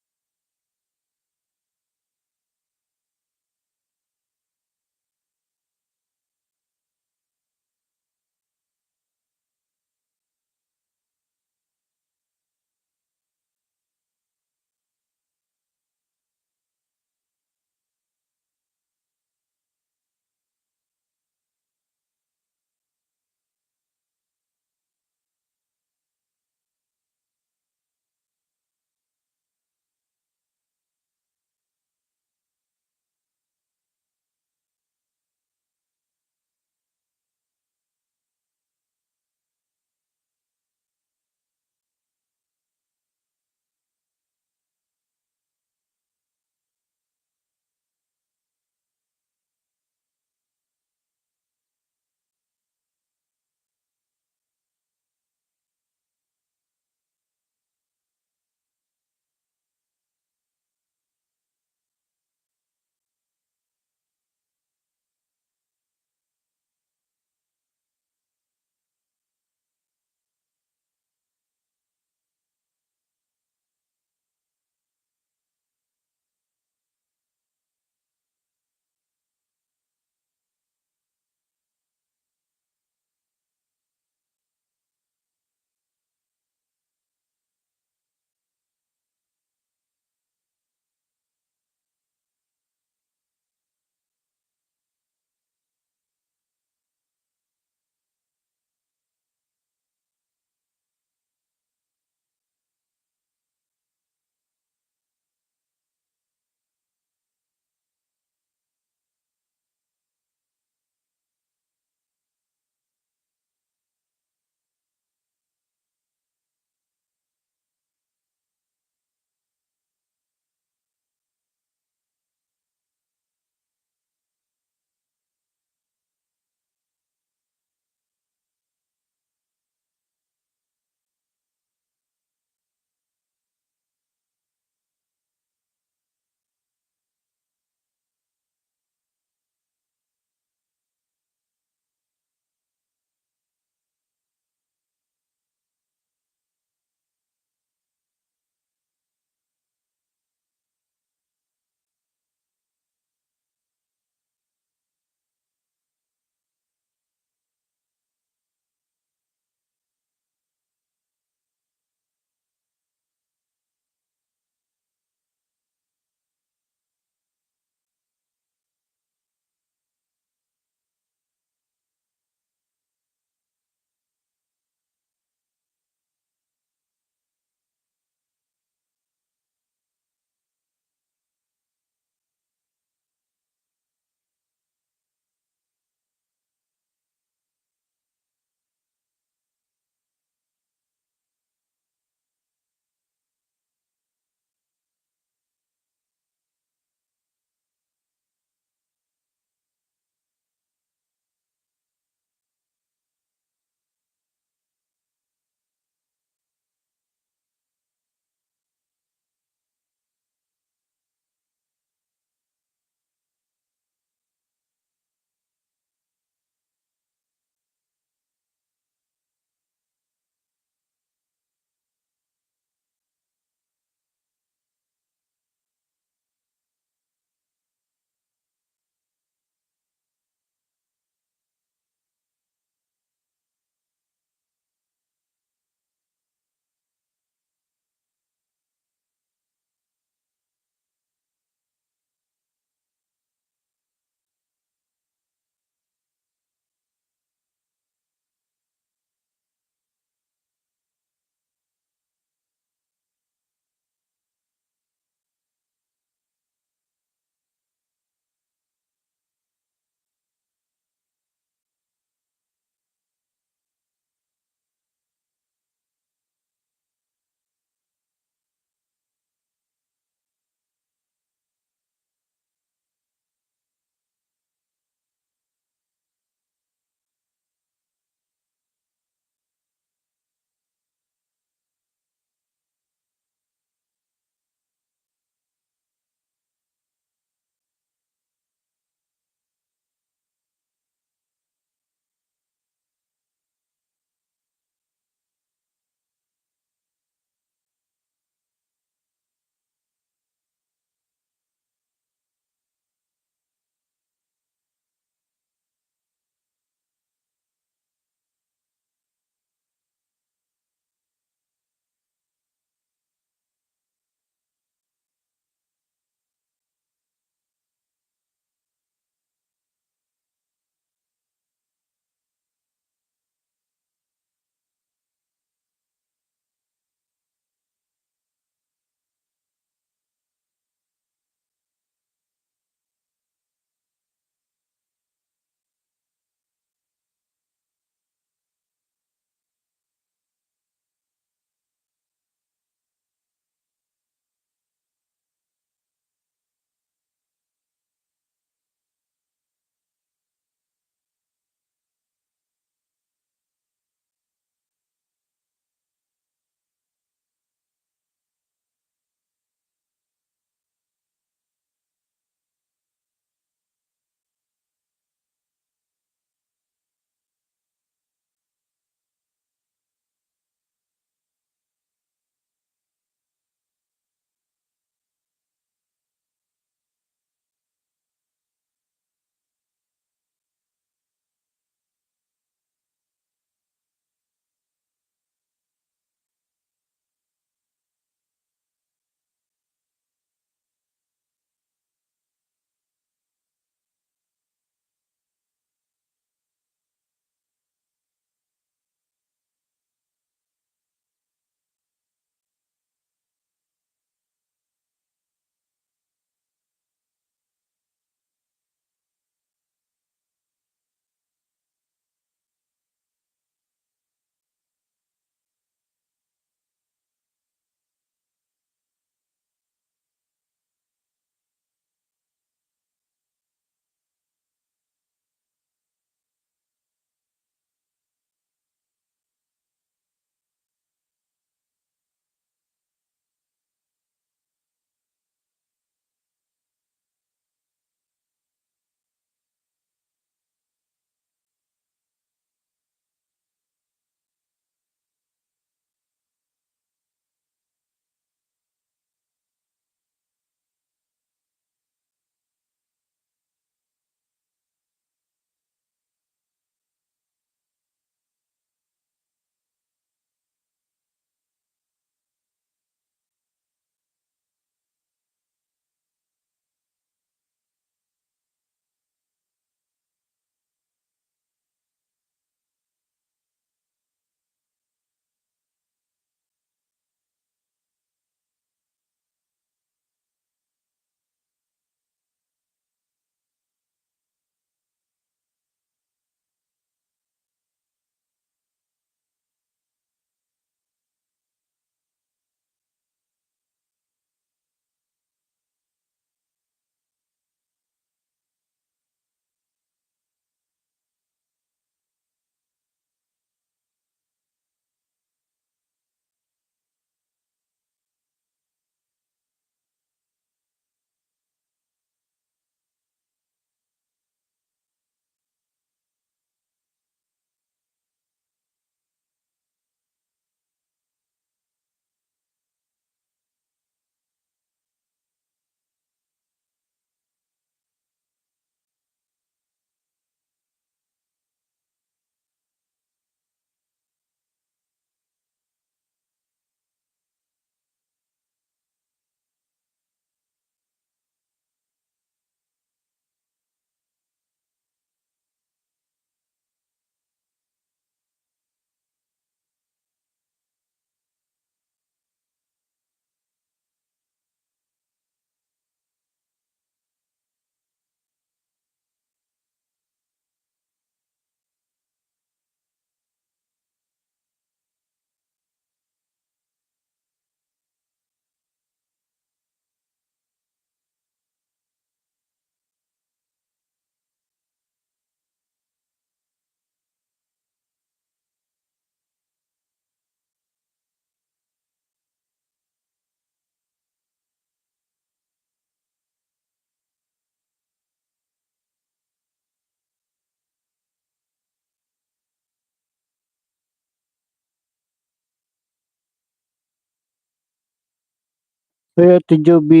S1: Kuya Ate Joby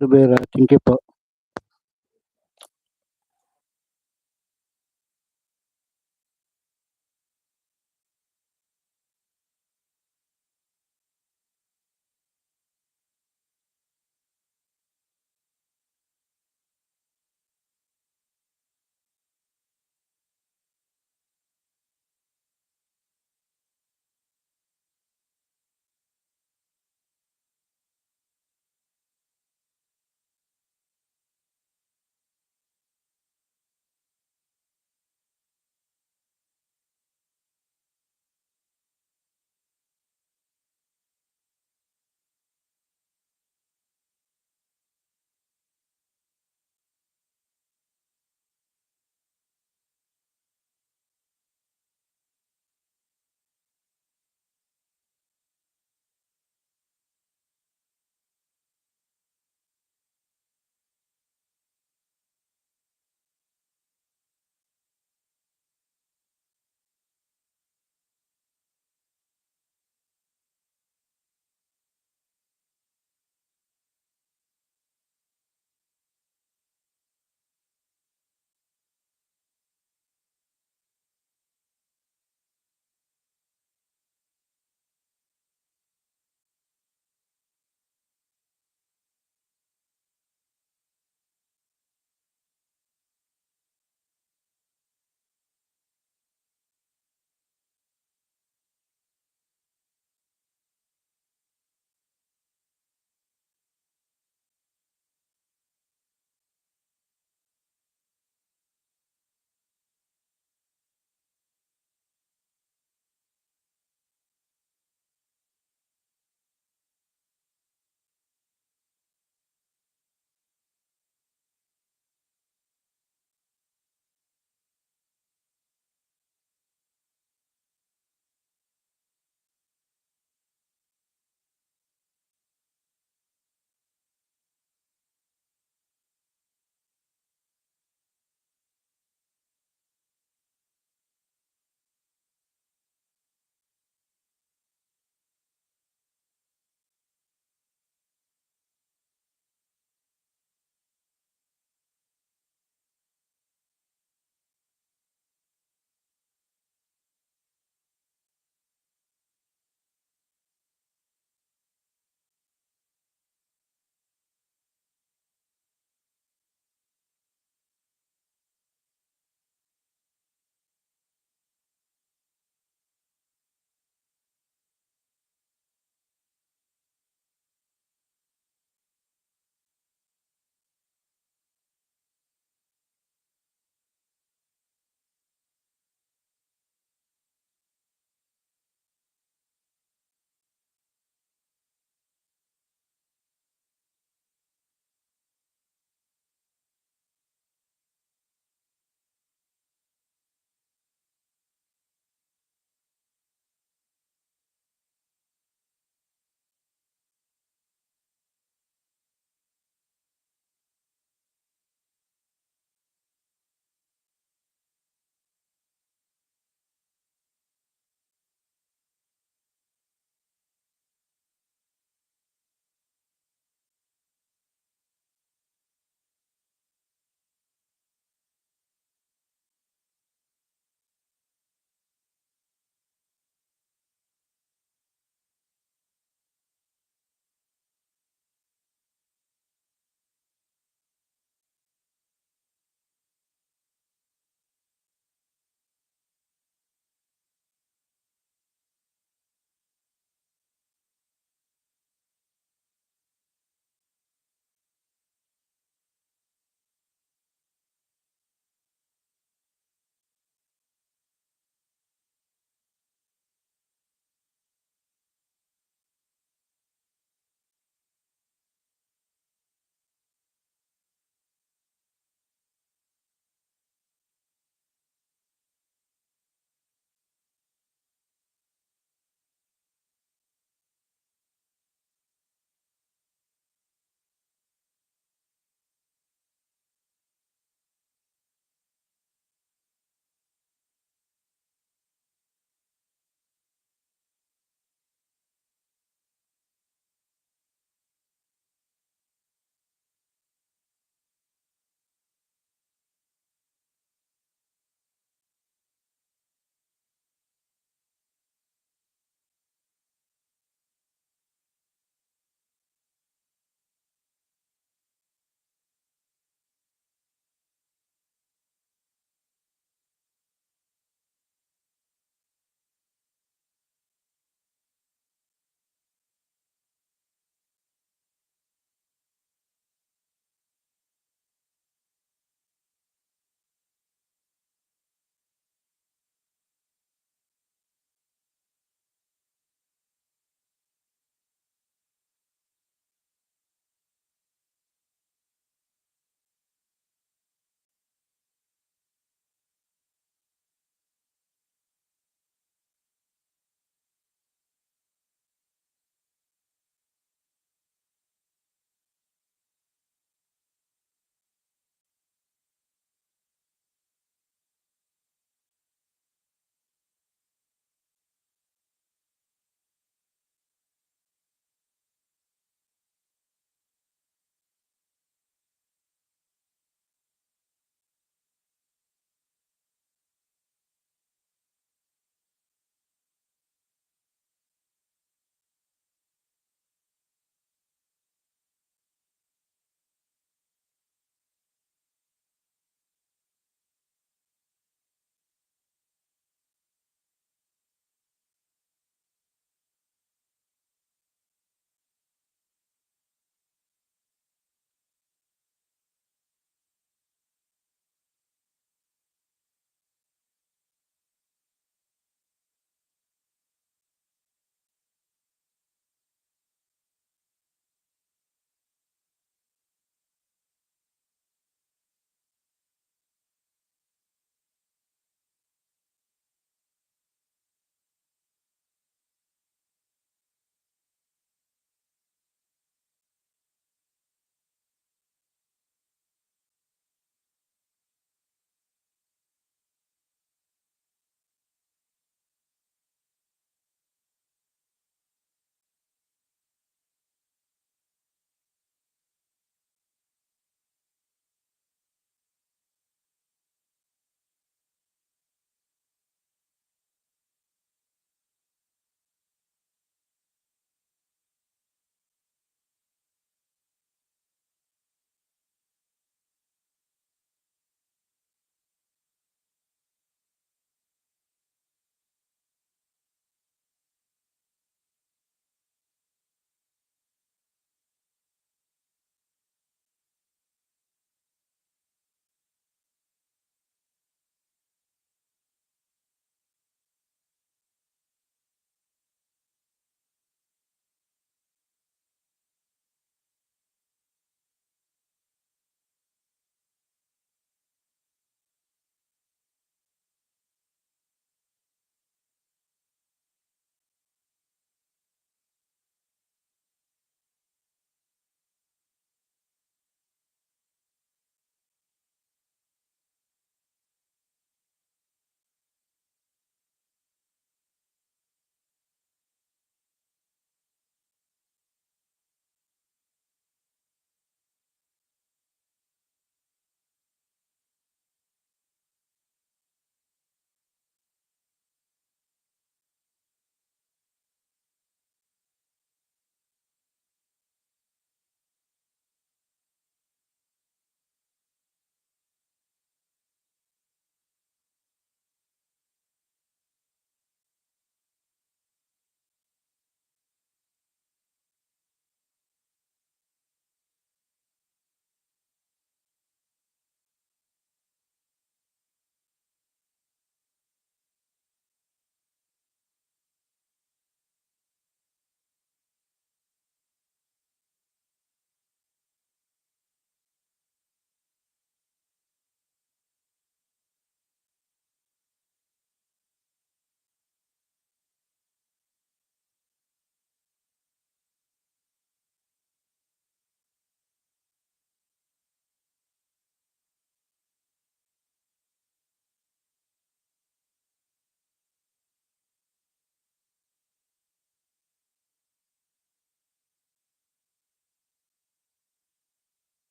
S1: Rivera, thank you po.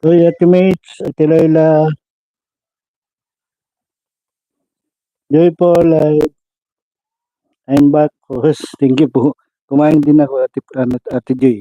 S1: Uy, Ate Mates, Ate Laila, Joy Paul, I'm back. Host, thank you po. Kumain din ako, Ate Joy.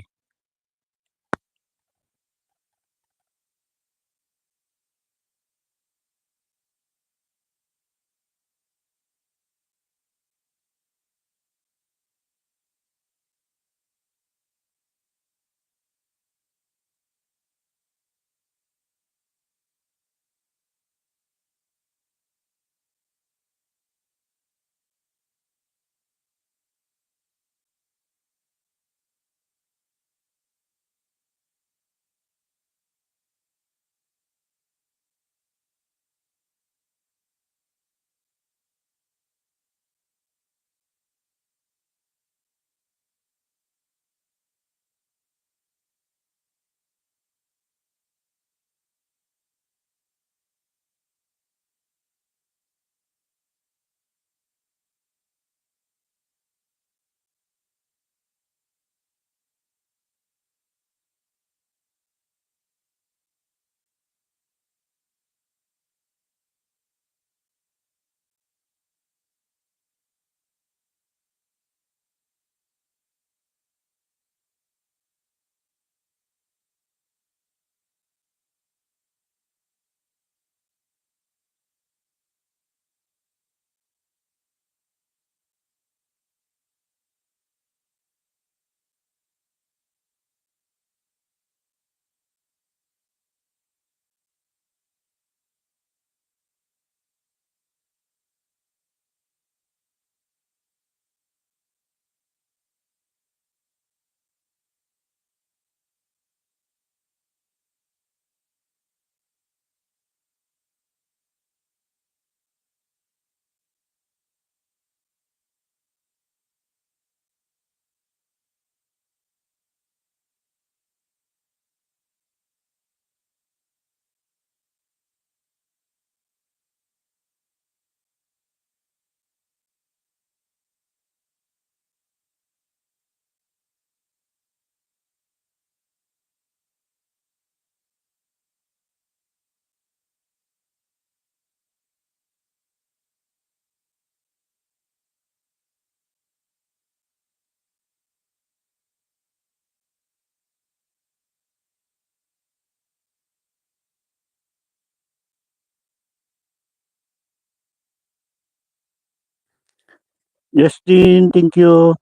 S1: Justin, thank you.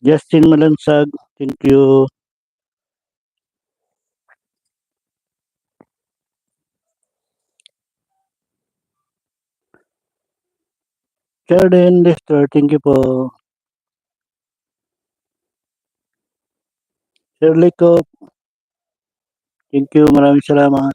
S1: Justin Malansag, thank you. Sheldon Lester, thank you po. Shirley ko, thank you. Maraming salamat.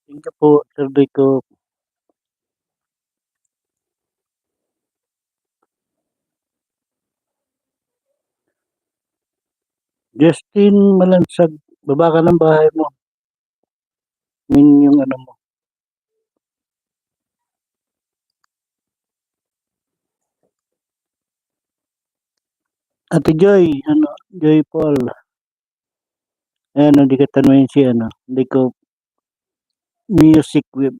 S1: Thank you po, Shirley ko. Justin Malansag, baba ka ng bahay mo. Yung ano mo. Ate Joy, Joy Paul. Ayan, hindi ka tanungin si hindi ko music web.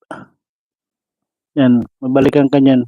S1: Yan, mabalikan ka niyan.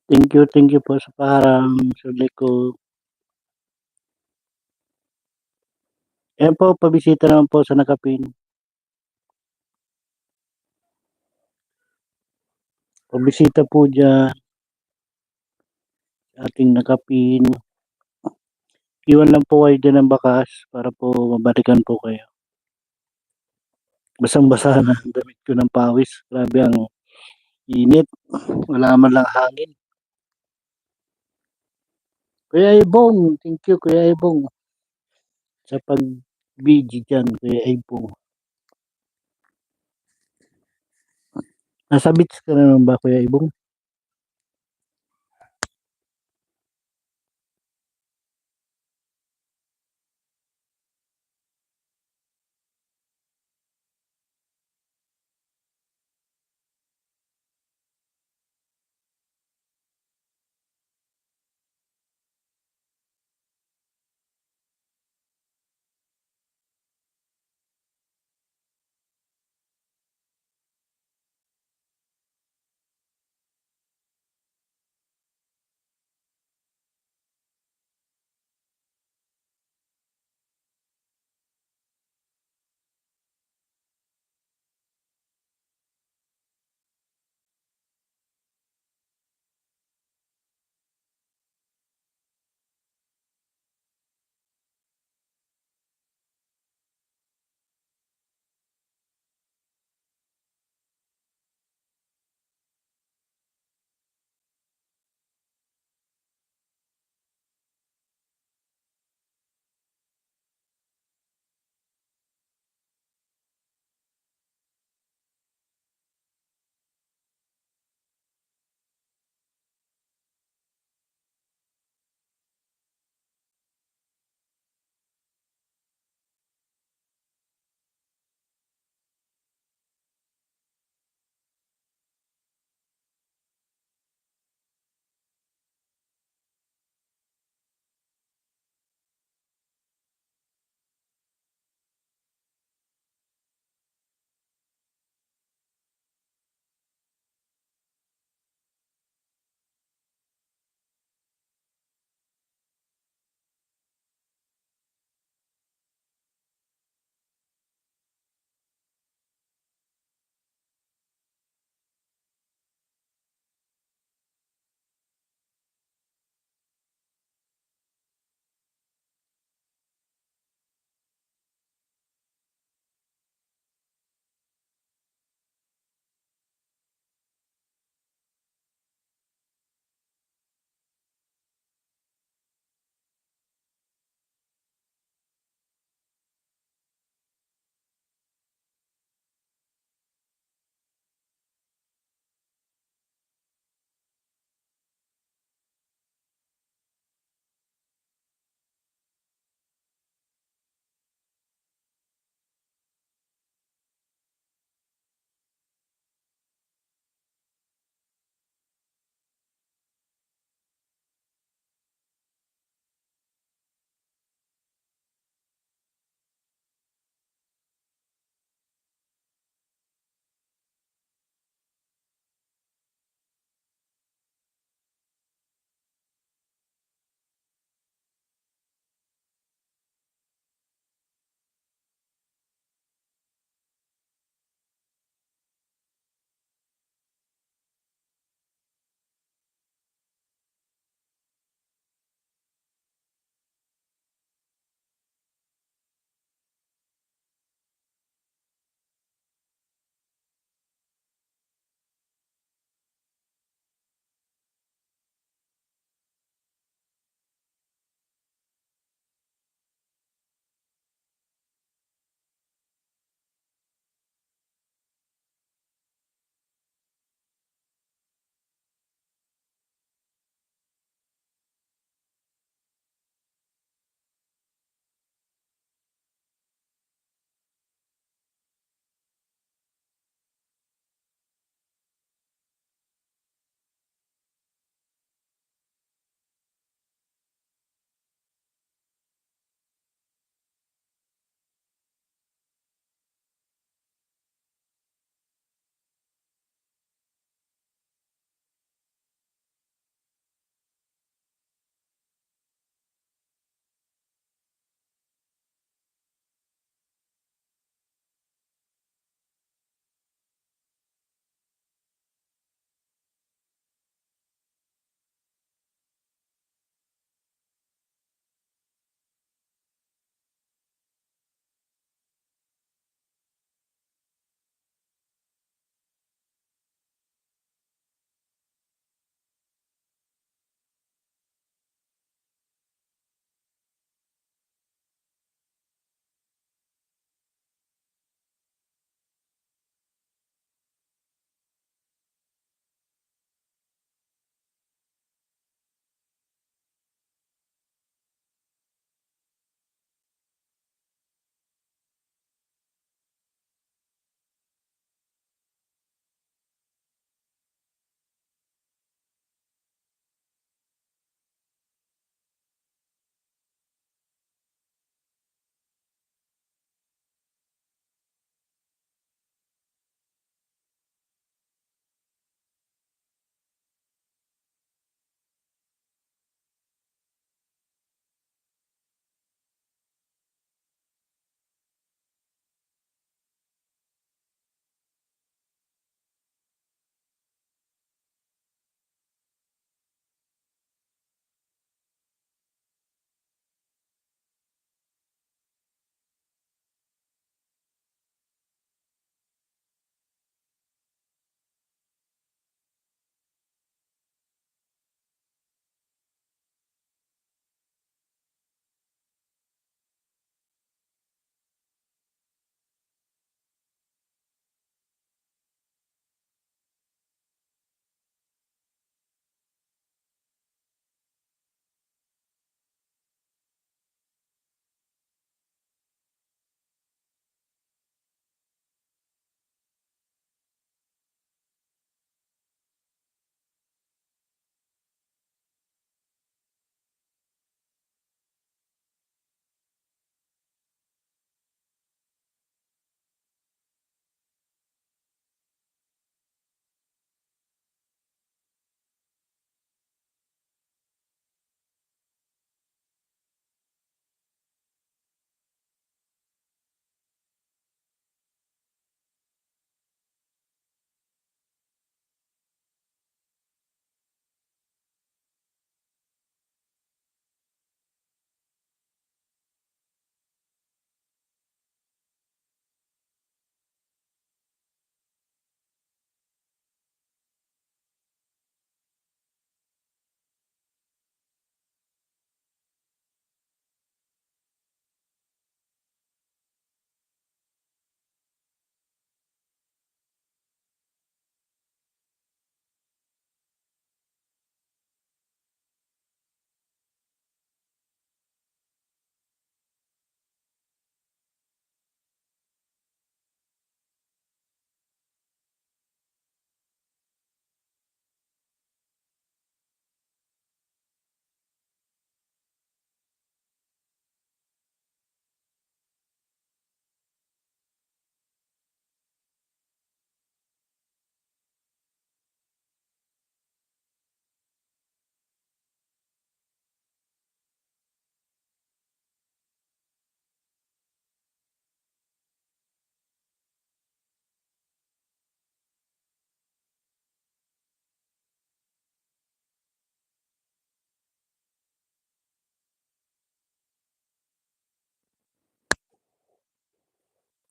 S1: Thank you po sa paharang, sule ko. Ayan po, pabisita naman po sa Nakapin. Pabisita po diyan sa ating Nakapin. Iwan lang po kayo diyan ng bakas para po mabalikan po kayo. Basang-basa na ang damit ko ng pawis. Grabe ang init. Wala man lang hangin. Kuya Ibong, thank you Kuya Ibong sa pag-BG dyan, Kuya Ibong. Nasa beach ka na naman ba, Kuya Ibong?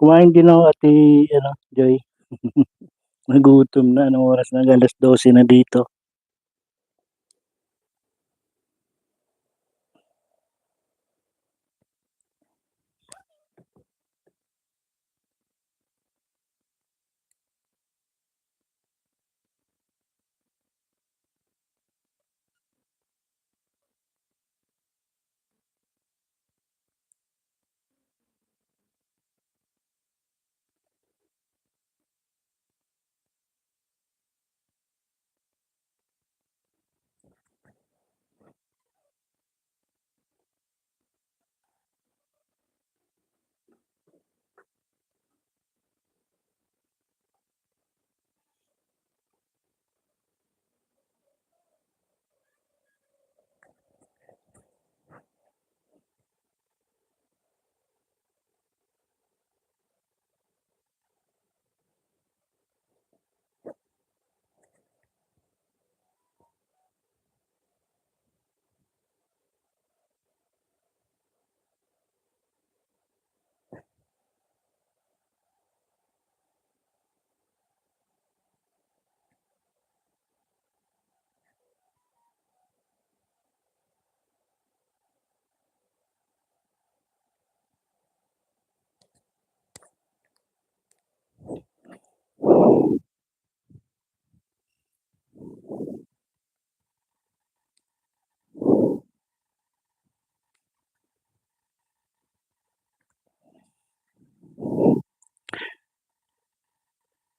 S1: Kumain din ako, Ate ano, Joy. Nagutom na. Anong oras na? Alas 12 na dito.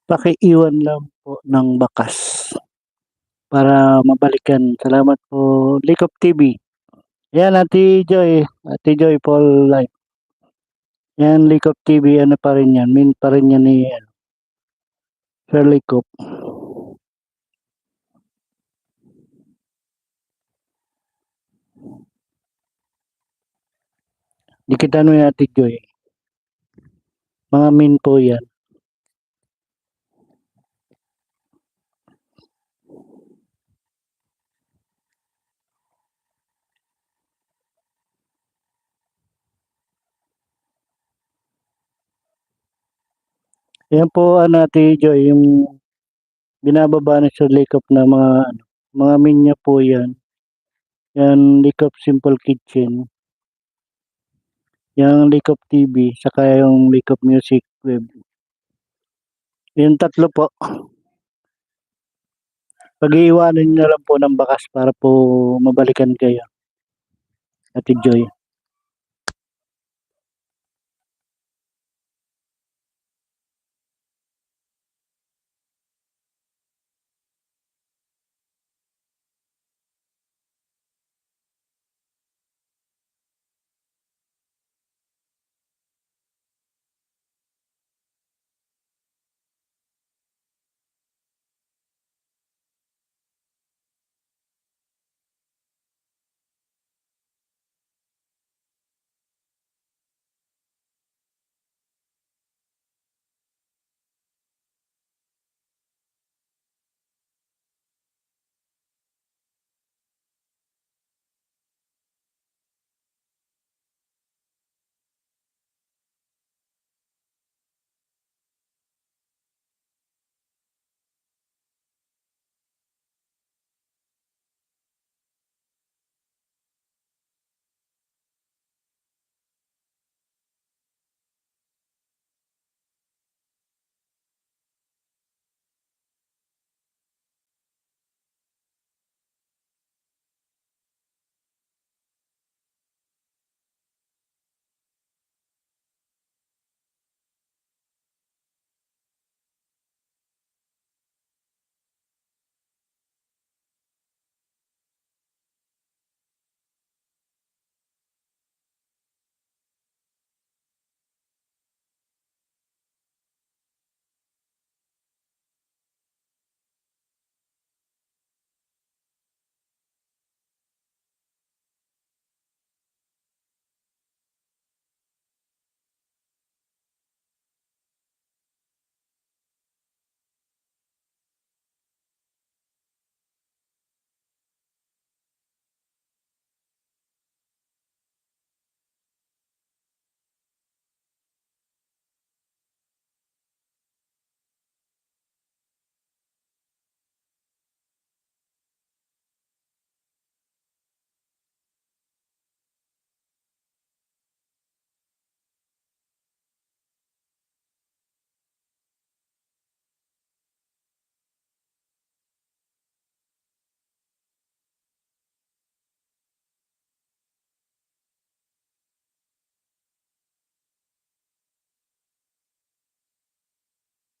S1: Pakiiwan lang po ng bakas para mabalikan. Salamat po. Likop TV. Yan, Ate Joy Paul Live. Yan, Likop TV, ano pa rin yan. Min pa rin yan ni Sir Likop. Di kita ano yan, Ate Joy. Mga min po yan. Yan po, ano, Ate Joy, yung binababa na sa Likop na mga min niya po yan. Yan, Likop Simple Kitchen. Yung Likop TV, saka yung Likop Music Web. Yung tatlo po. Pag-iiwanan nyo na lang po ng bakas para po mabalikan kayo, Ate Joy.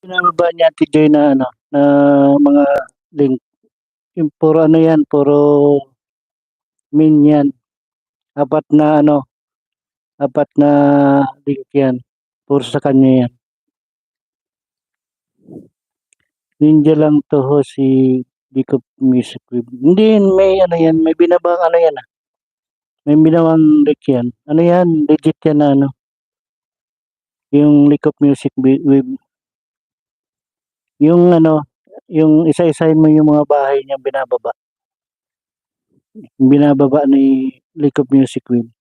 S1: Binababa niya Ate Joy na ano, na mga link. Yung puro ano yan, puro min yan. Apat na ano, apat na link yan. Puro sa kanya yan. Ninja lang to ho si League of Music Web. Hindi, may ano yan, may binabang ano yan ah. May binabang link yan. Ano yan, legit yan na ano. Yung League of Music Web. Yung ano, yung isa-isahin mo yung mga bahay niya binababa. Binababa ni League of Music Web.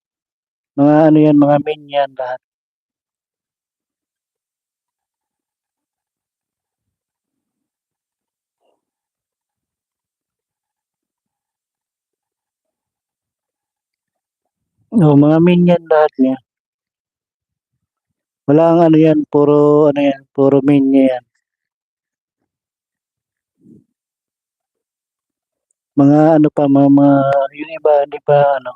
S1: Mga ano yan, mga main yan lahat. Oh, mga main yan lahat niya. Wala ang ano yan, puro ano yan, puro main niya yan. Mga ano pa, yung iba, hindi pa ano.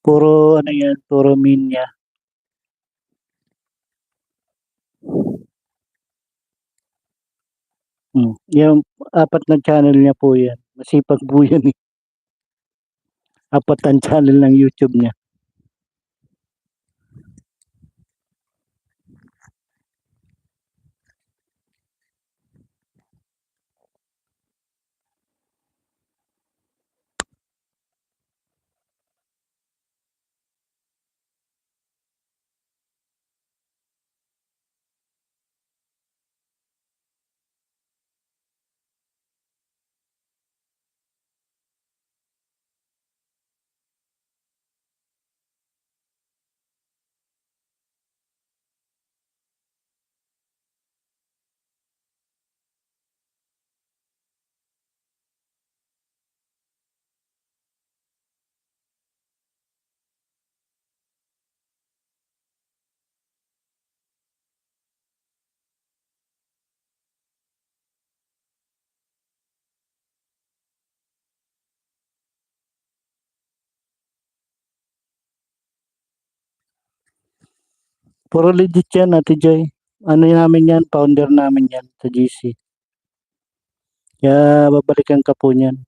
S1: Puro ano yan, puro main niya. Yung apat na channel niya po yan. Masipag po yan eh. Apat ang channel ng YouTube niya. Puro legit yan, Ate Joy. Ano namin yan, founder namin yan sa GC. Kaya babalikan ka po niyan.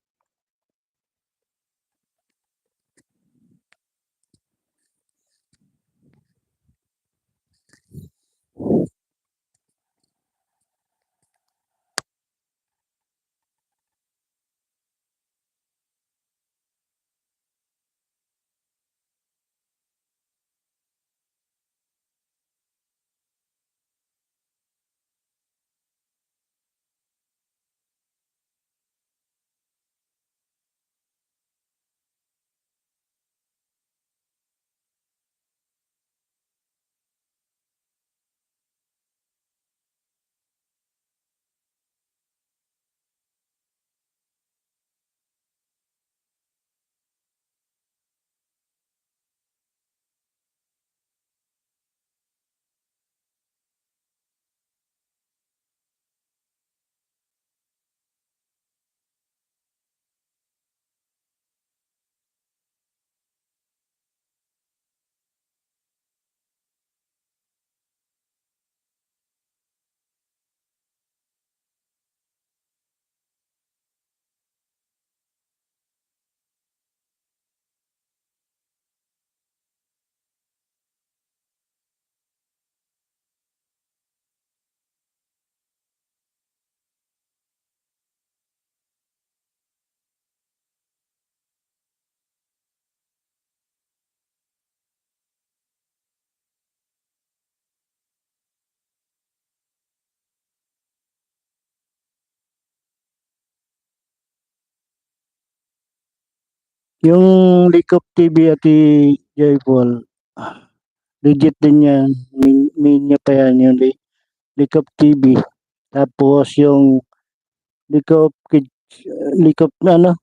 S1: Yung League of TV at Joy Paul, legit din yan. Main niya pa yan yung League of TV. Tapos yung League of Kids, League of ano,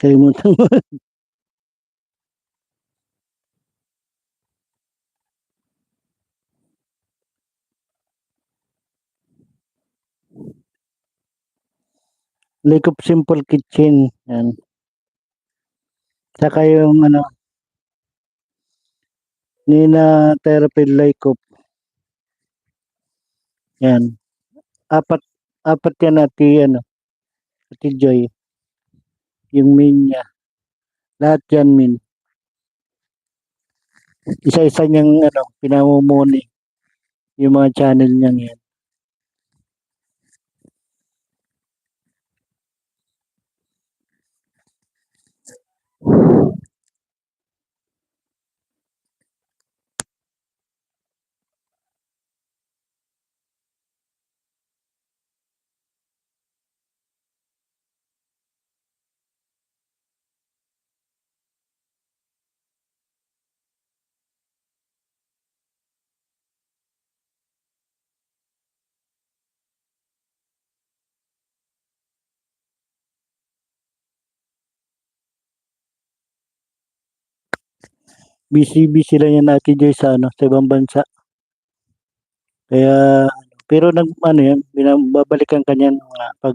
S1: kalimutan mo. League of Simple Kitchen. Yan. Saka yung ano, Nina Therapy Lycop. Yan. Apat, apat yan ati Joy. Yung main niya. Lahat yan min. Isa-isa niyang pinamumuni yung mga channel niyang yan. Busy-busy lang yan Ate Joy sa ibang bansa. Kaya, pero yan, binabalikan kanyan mga pag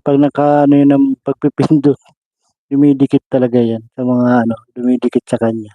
S1: pag naka yun ng pagpipindot, dumidikit talaga yan sa mga dumidikit sa kanya.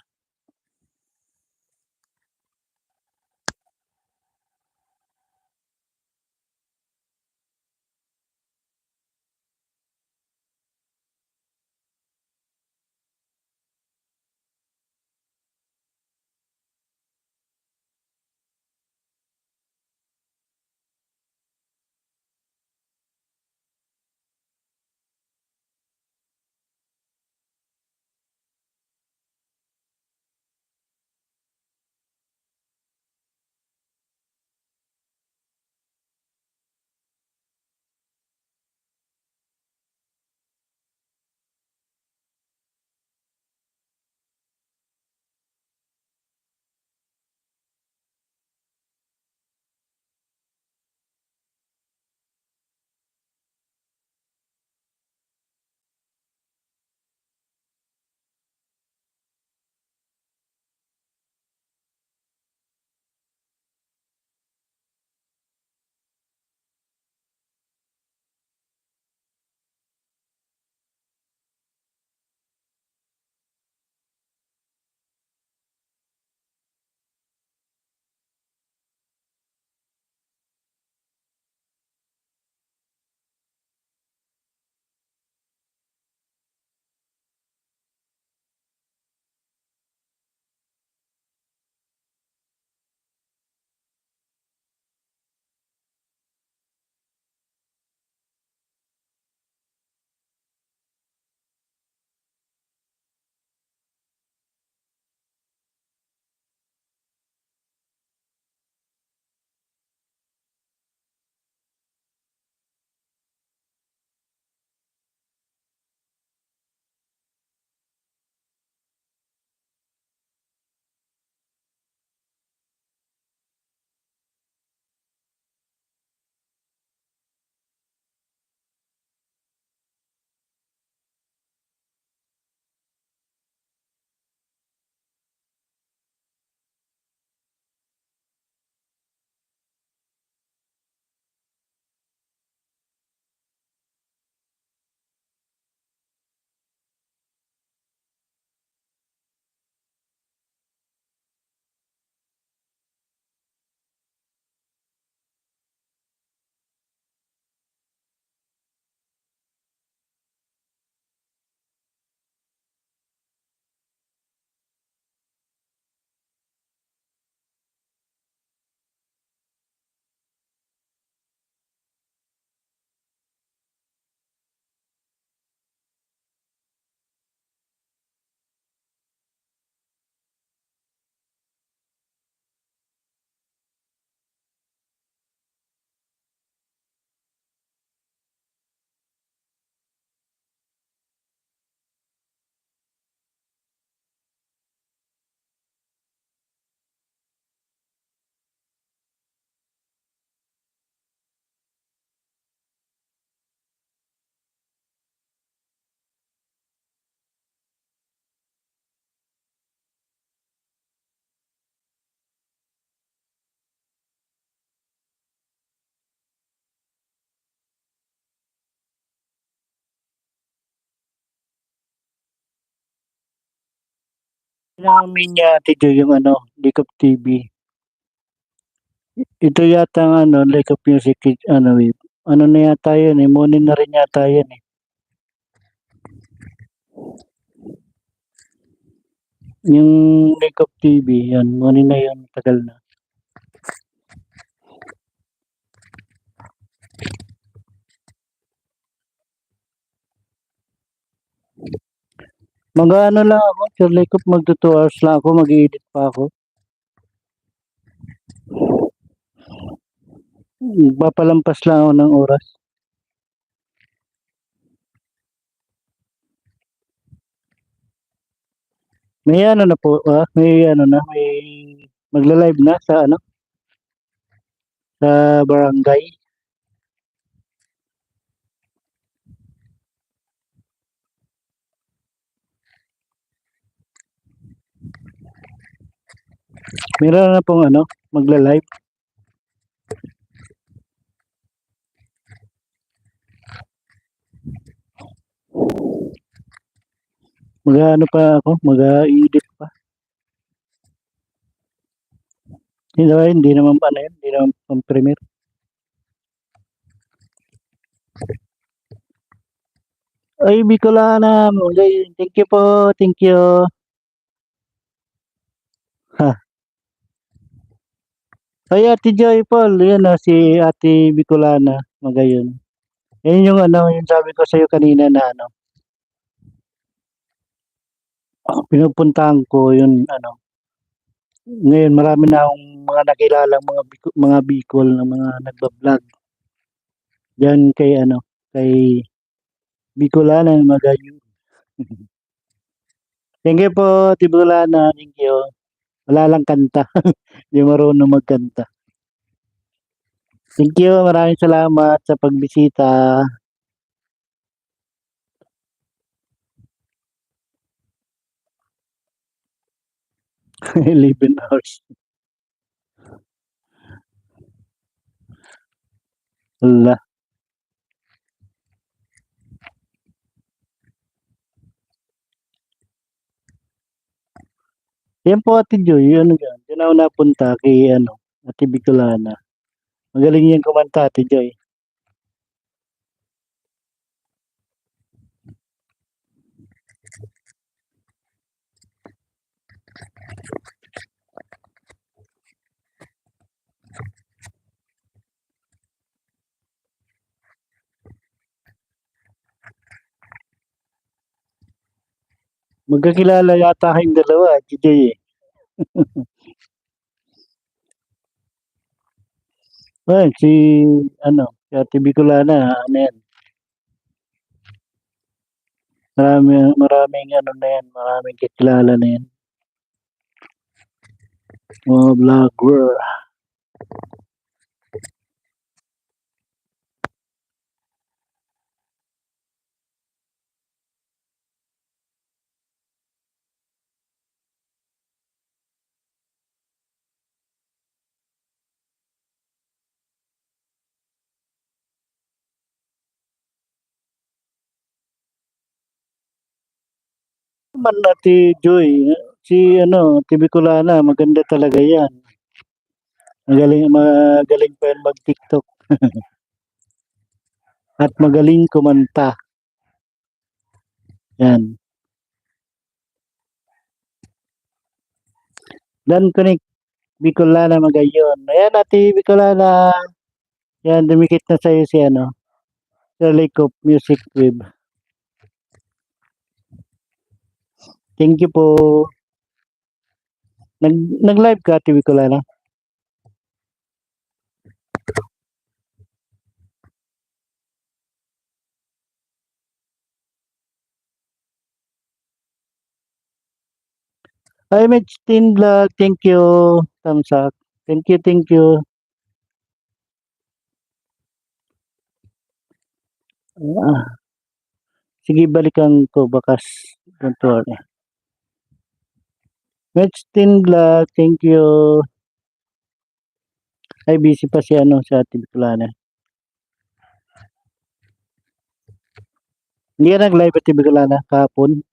S1: Namin niya Ate Joy yung ano, Likop TV. Ito yata ang ano, Likop Music, ano eh. Ano na yata yun eh, morning na rin yata yun eh. Yung Likop TV, yan, morning na yun, tagal na. Mag-ano lang ako, Sir Likop, magto 2 hours lang ako, mag-edit pa ako. Papalampas lang ako ng oras. May ano na po, may ano na, may magla-live na sa ano, sa barangay. Meron na pong ano, magla-live. Mag-ano pa ako, mag-edit pa. Hindi naman pa ano yun, hindi naman pang premiere. Ay, Bicolana, thank you po, thank you. Ha. Ay, Ate Joy Paul, yan o, si Ate Bicolana, magayon. Yan yung ano, yung sabi ko sa'yo kanina na ano, pinupuntahan ko yun, ano, ngayon marami na akong mga nakilalang mga Bicol na mga nagbablog. Diyan kay ano, kay Bicolana, magayon. Thank you po, Ate Bicolana, thank you. Wala lang kanta, hindi marunong magkanta. Thank you, maraming salamat sa pagbisita. 11 hours. Hala. Yan po Ate Joy, ano yan. Diyan ako napunta kay ano, Ate Bicolana. Magaling yan kumanta Ate Joy. Magkakilala yata kayong dalawa, Ate Joy eh. Ay, ano, si Ate Bicolana, ano yan. Maraming ano na yan, maraming kakilala na yan. Mga vlogger. Man Ate Joy, si ano, Ate Bicolana, maganda talaga yan. Magaling pa yan mag-TikTok. At magaling kumanta. Yan. Dan Connect, Bicolana Magayon. Ayan, Ate Bicolana. Yan, dumikit na sa'yo si ano, Sir Lake Music Web. Thank you po. Nag-live ka, Ate Bicolana? Hi, Mitch Tin Vlog. Thank you. Thumbs up. Thank you, thank you. Ah, sige, balikan ko bakas. Don't worry. Mitch Tin Vlog. Thank you. Ay, busy pa si ano, si Ate Bicolana. Hindi ka nag-live, Ate Bicolana, kahapon.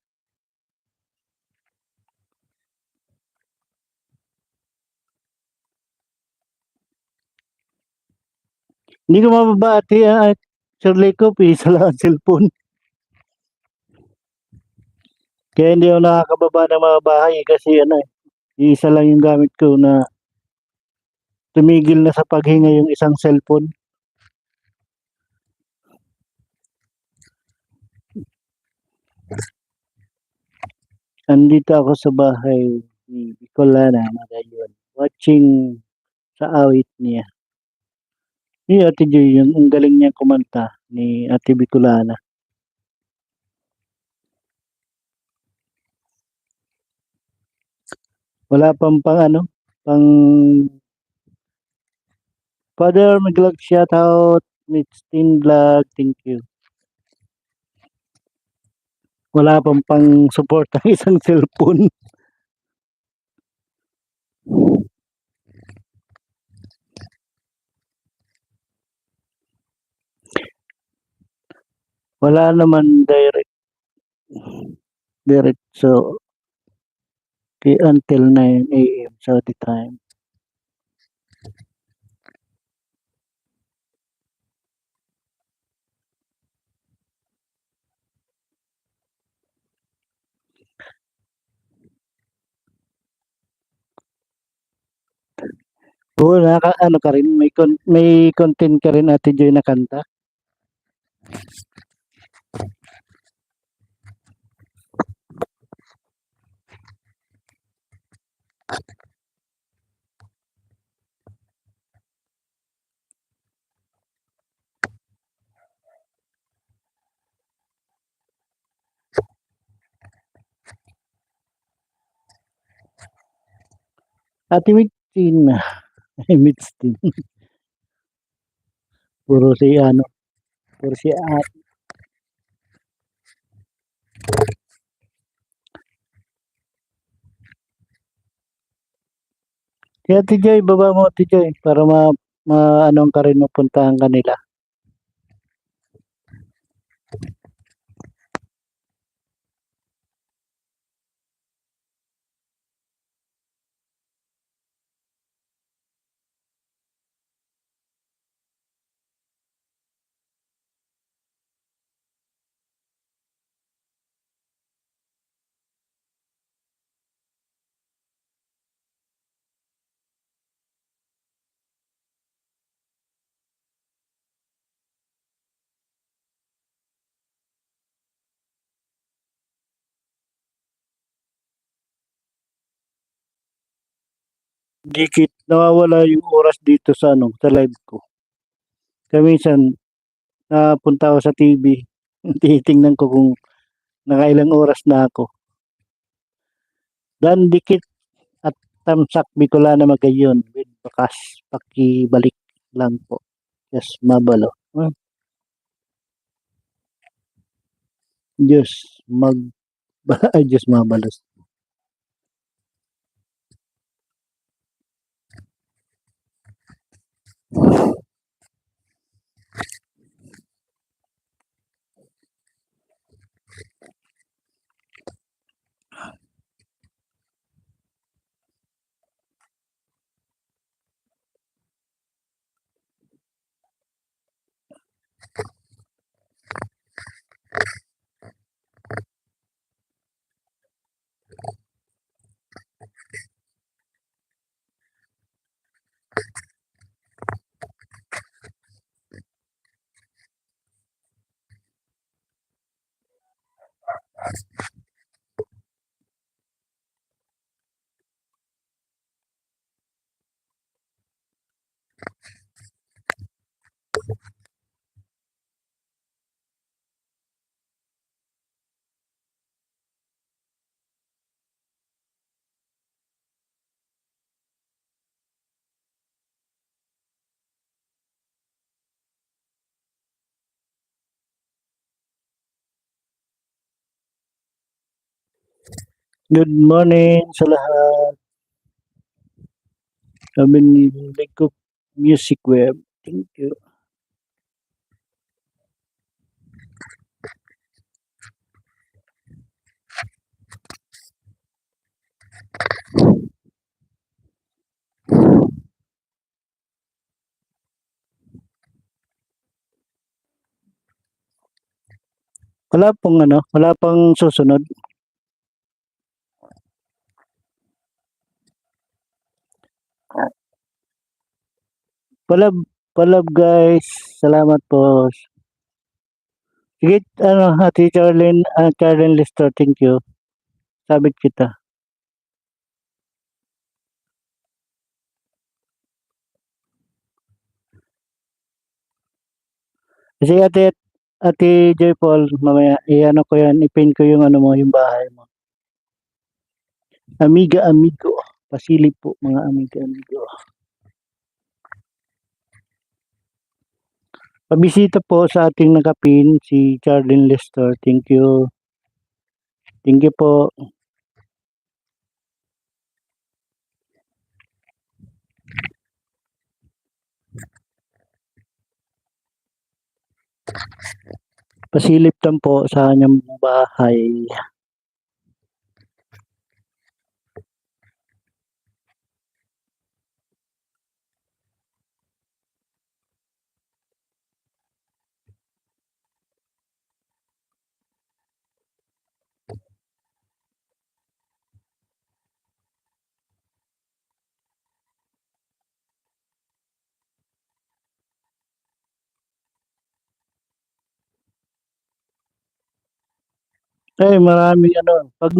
S1: Hindi ko mababati Sir Leko, isa lang ang cellphone. Kaya hindi ako nakakababa ng mga bahay kasi isa lang yung gamit ko na tumigil na sa paghinga yung isang cellphone. Andito ako sa bahay ni Bicolana ngayon, watching sa awit niya. Ni Ate Joy, yung ang galing niya kumanta ni Ate Bicolana. Wala pang Father Maglag shout out, Mitch Teen Vlog, thank you. Wala pang support ang isang cellphone. Wala naman direct so until 9 a.m. so the time. Oo, ka rin, may content ka rin Ate Joy na kanta. Ate Mitchin, Mitchin. Puro si puro si Kaya Ate Joy, baba mo Ate Joy para anong ka rin mapuntahan kanila. Dikit nawawala yung oras dito sa live ko. Kaya minsan napunta ako sa TV, titingnan ko kung nakailang oras na ako. Dan dikit at tamsak Bicolana Magayon with bakas pakibalik lang po. Yes, mabalo. Diyos mag ay Diyos mabalos. Good morning sa lahat. Kami ni Lego Music Web. Thank you. Wala pong ano, wala pang susunod. Palab, palab guys. Salamat po. Sige, ano, Ate Charlene, Charlene Lister, thank you. Sabit kita. Kasi Ate Joy Paul, mamaya, i-ano ko yan, ipin ko yung ano mo, yung bahay mo. Amiga, amigo. Pasilip po, mga amiga, amigo. Pabisita po sa ating nakapin, si Charlene Lister. Thank you. Thank you po. Pasilip lang po sa kanyang bahay. Ay, maraming ano. Pag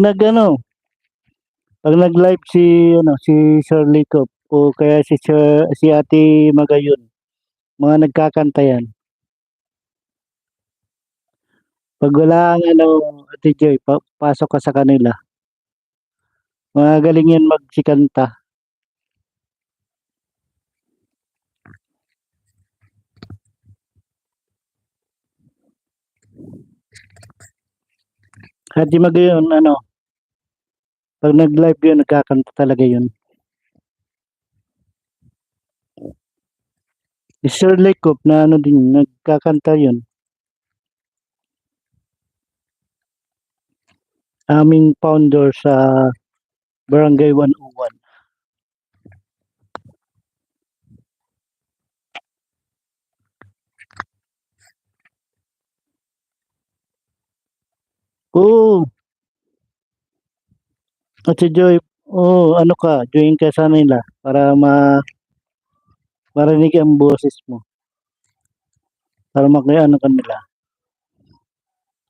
S1: nag-live si si Shirley Cop o kaya si Ate Magayon, mga nagkakanta yan. Pag wala ang Ate Joy, pasok ka sa kanila. Mga galing yan magsikanta. Ate Magayon, pag nag-live yun, nagkakanta talaga yun. Si Shirley Cop na din, nagkakanta yun. Aming founder sa Barangay 101. Oo, Ate Joy, ano ka, join ka sa nila para marinig ang boses mo. Para ano kanila.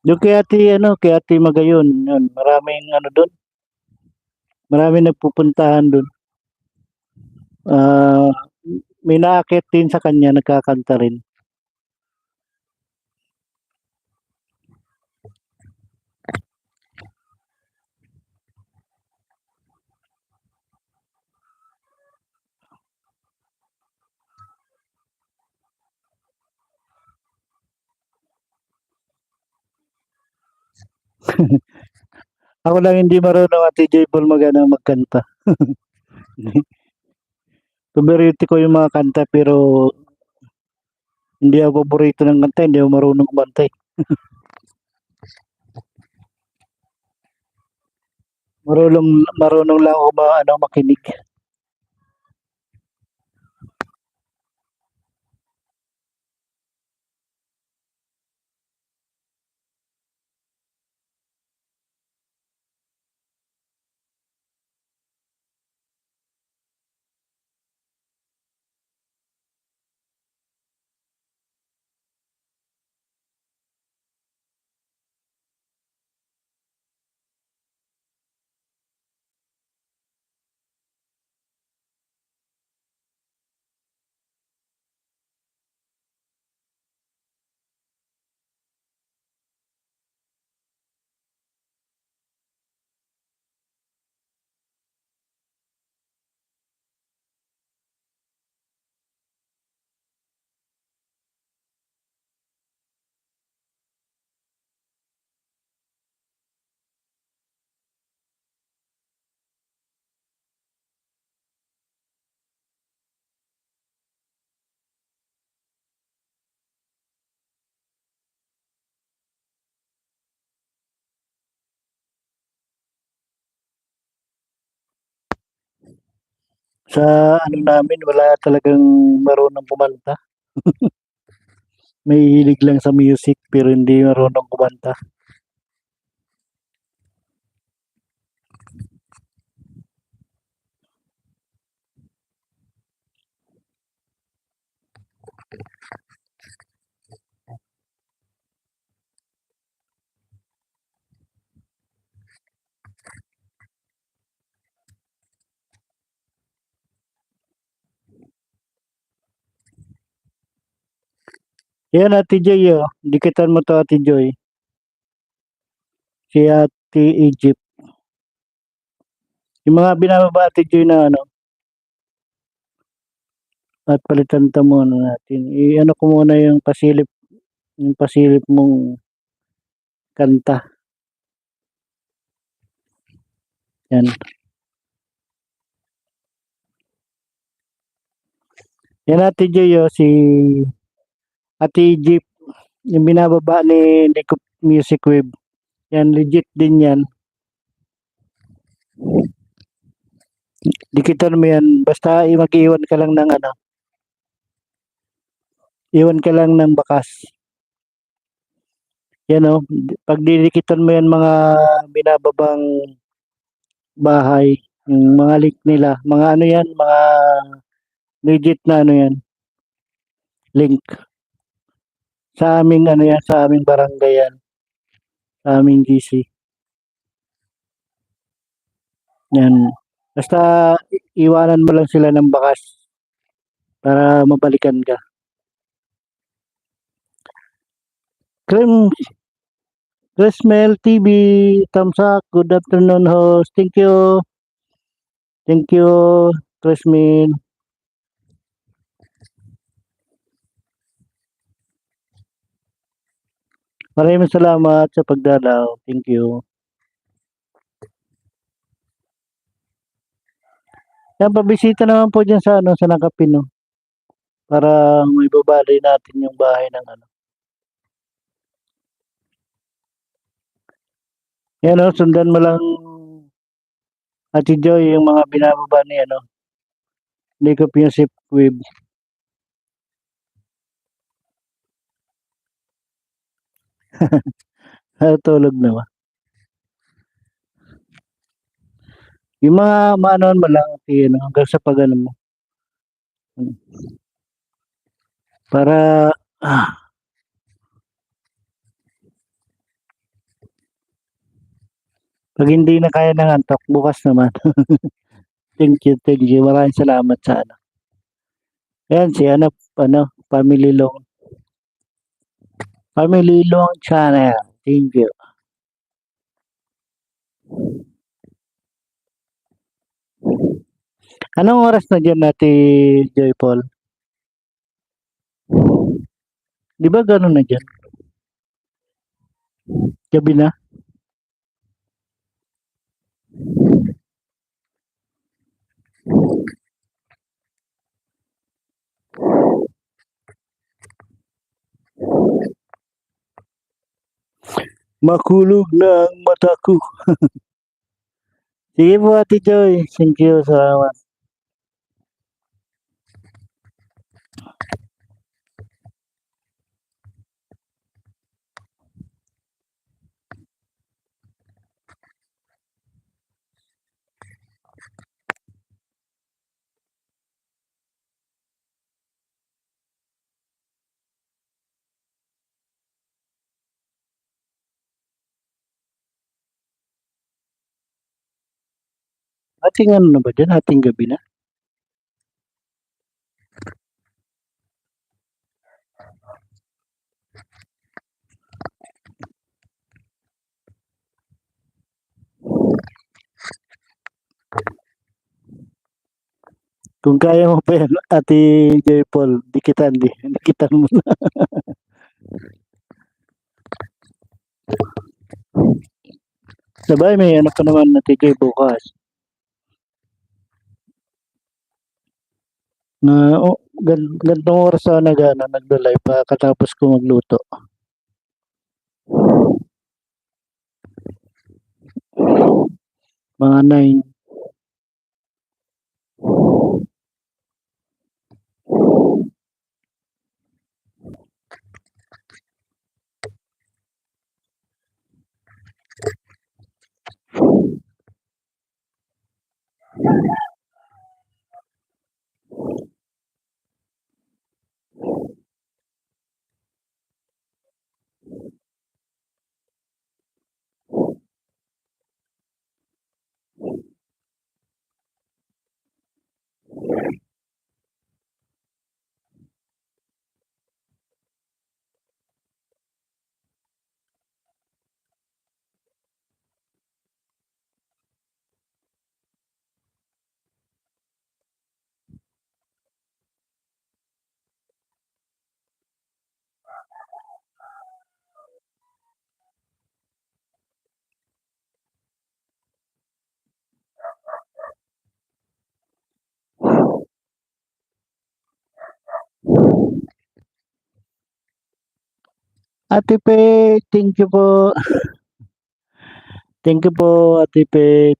S1: Yung kay Ate Magayon, yun, maraming doon, maraming nagpupuntahan doon. Ah, may naakit din sa kanya, nagkakanta rin. Ako lang hindi marunong Ate Joy Paul magkanta. Paborito ko yung mga kanta pero hindi ako paborito ng kanta, hindi ako marunong kumanta eh. Marunong lang ako makinig. Sa namin, wala talagang marunong kumanta. may hilig lang sa music pero hindi marunong kumanta. Yan Ate Joy, oh. Dikitan mo to Ate Joy. Si Ate Egypt. Yung mga binababa Ate Joy na ano, at palitan ta muna natin. I-ano ko muna yung pasilip mong kanta. Yan. Yan Ate Joy, oh, si Ate Egypt. Yung binababa ni Nico Music Web. Yan, legit din yan. Dikitan mo yan. Basta mag-iwan ka lang ng ano. Iwan ka lang ng bakas. Yan o. Pag didikitan mo yan mga binababang bahay. Yung mga link nila. Mga ano yan. Mga legit na ano yan. Link. Sa aming ano yan. Sa aming barangay yan. Sa aming GC. Yan. Basta iwanan mo lang sila ng bakas. Para mabalikan ka. Crismel TV, thumbs up. Good afternoon, host. Thank you. Thank you, Crismel. Maraming salamat sa pagdalaw. Thank you. Yan, pabisita naman po dyan sa, ano, sa Nakapino. Para may babali natin yung bahay ng ano. Yan o, sundan mo lang Ate Joy yung mga binababa ni ano. Likop yung zip web. Tulog naman. Yung mga maanon mo lang, ano, hanggang sa pag ano mo. Para, pag hindi na kaya ng antok, bukas naman. Thank you, thank you. Maraming salamat sa ano. Ayan, si ano, Family Long. Family Long Channel. Thank you. Anong oras na dyan natin, Joy Paul? Di ba gano'n na dyan? Gabi na? Makulog na ang mataku. Sige po Ate Joy. Thank you. Salamat. Ating ano na ba dyan? Ating gabi na? Kung kaya mo pa yan, Ate Joy Paul, dikitan mo na. Sabay, may ano pa naman Ate Joy bukas. Na, gantong oras ako nagla-live pa katapos ko magluto. Mga 9. Ate Pe, thank you po. Thank you po, Ate Pe.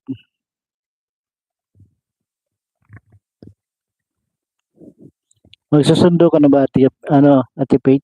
S1: Magsusundo ka na ba, Ate Pe?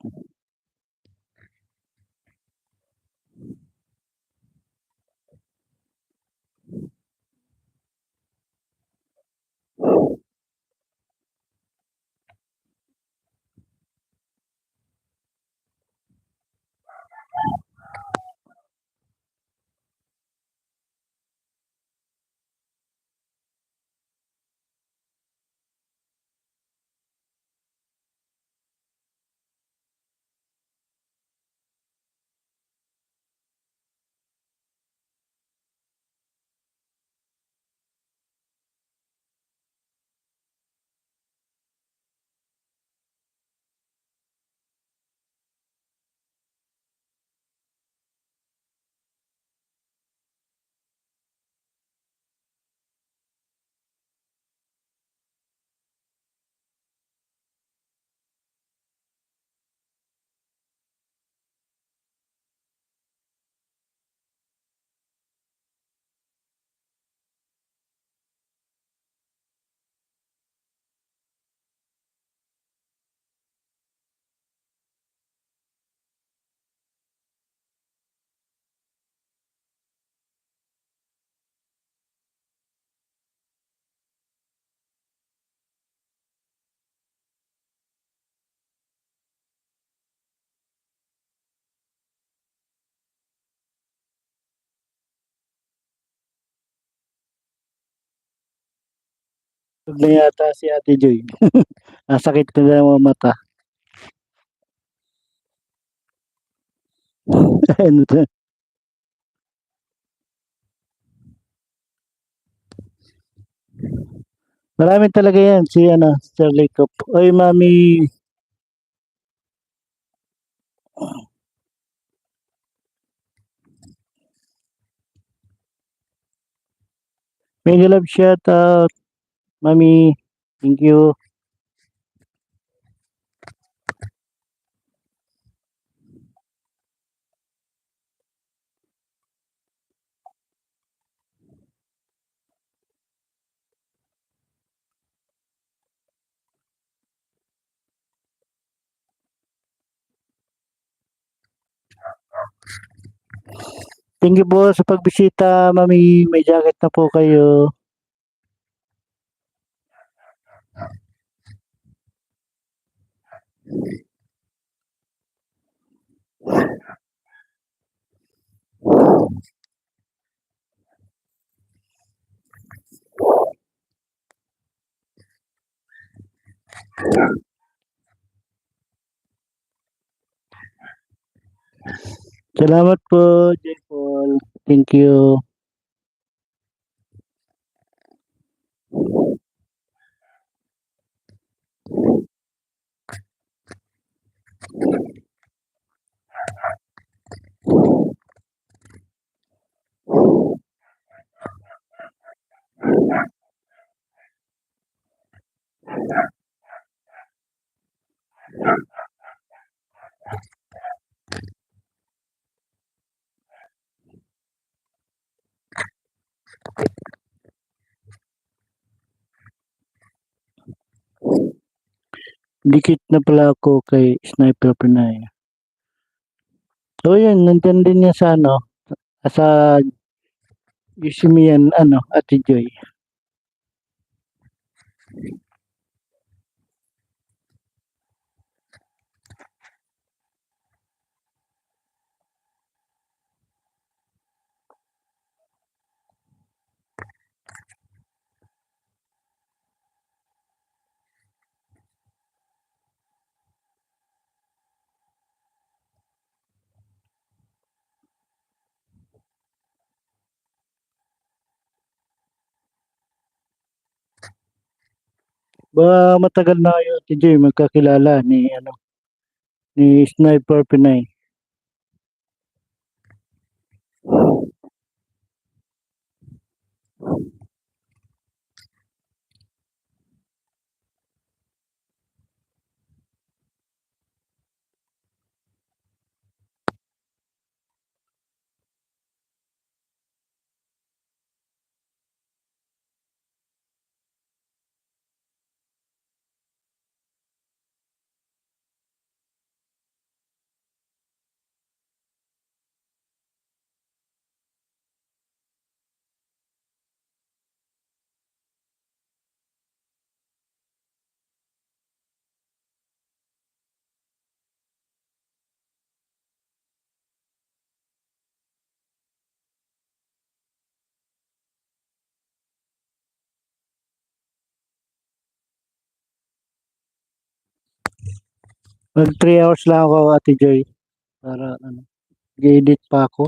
S1: Huwag na yata si Ate Joy. Nasakit na lang ang mata. Ano to? Marami talaga yan, si Sir Jacob. Oy, Mami. May love shout out, Mami. Thank you. Thank you po sa pagbisita, Mami. May jacket na po kayo. Salamat po, J. Paul. Thank you. Dikit na pala ako kay Sniper Pinay. So yun, nandyan din niya sa sa Yusimian, Ate Joy. Ba matagal na kayo, Ate Joy, magkakilala ni ano ni Sniper Pinay. Mag 3 hours lang ako, Ate Joy, para ano, i-edit pa ako.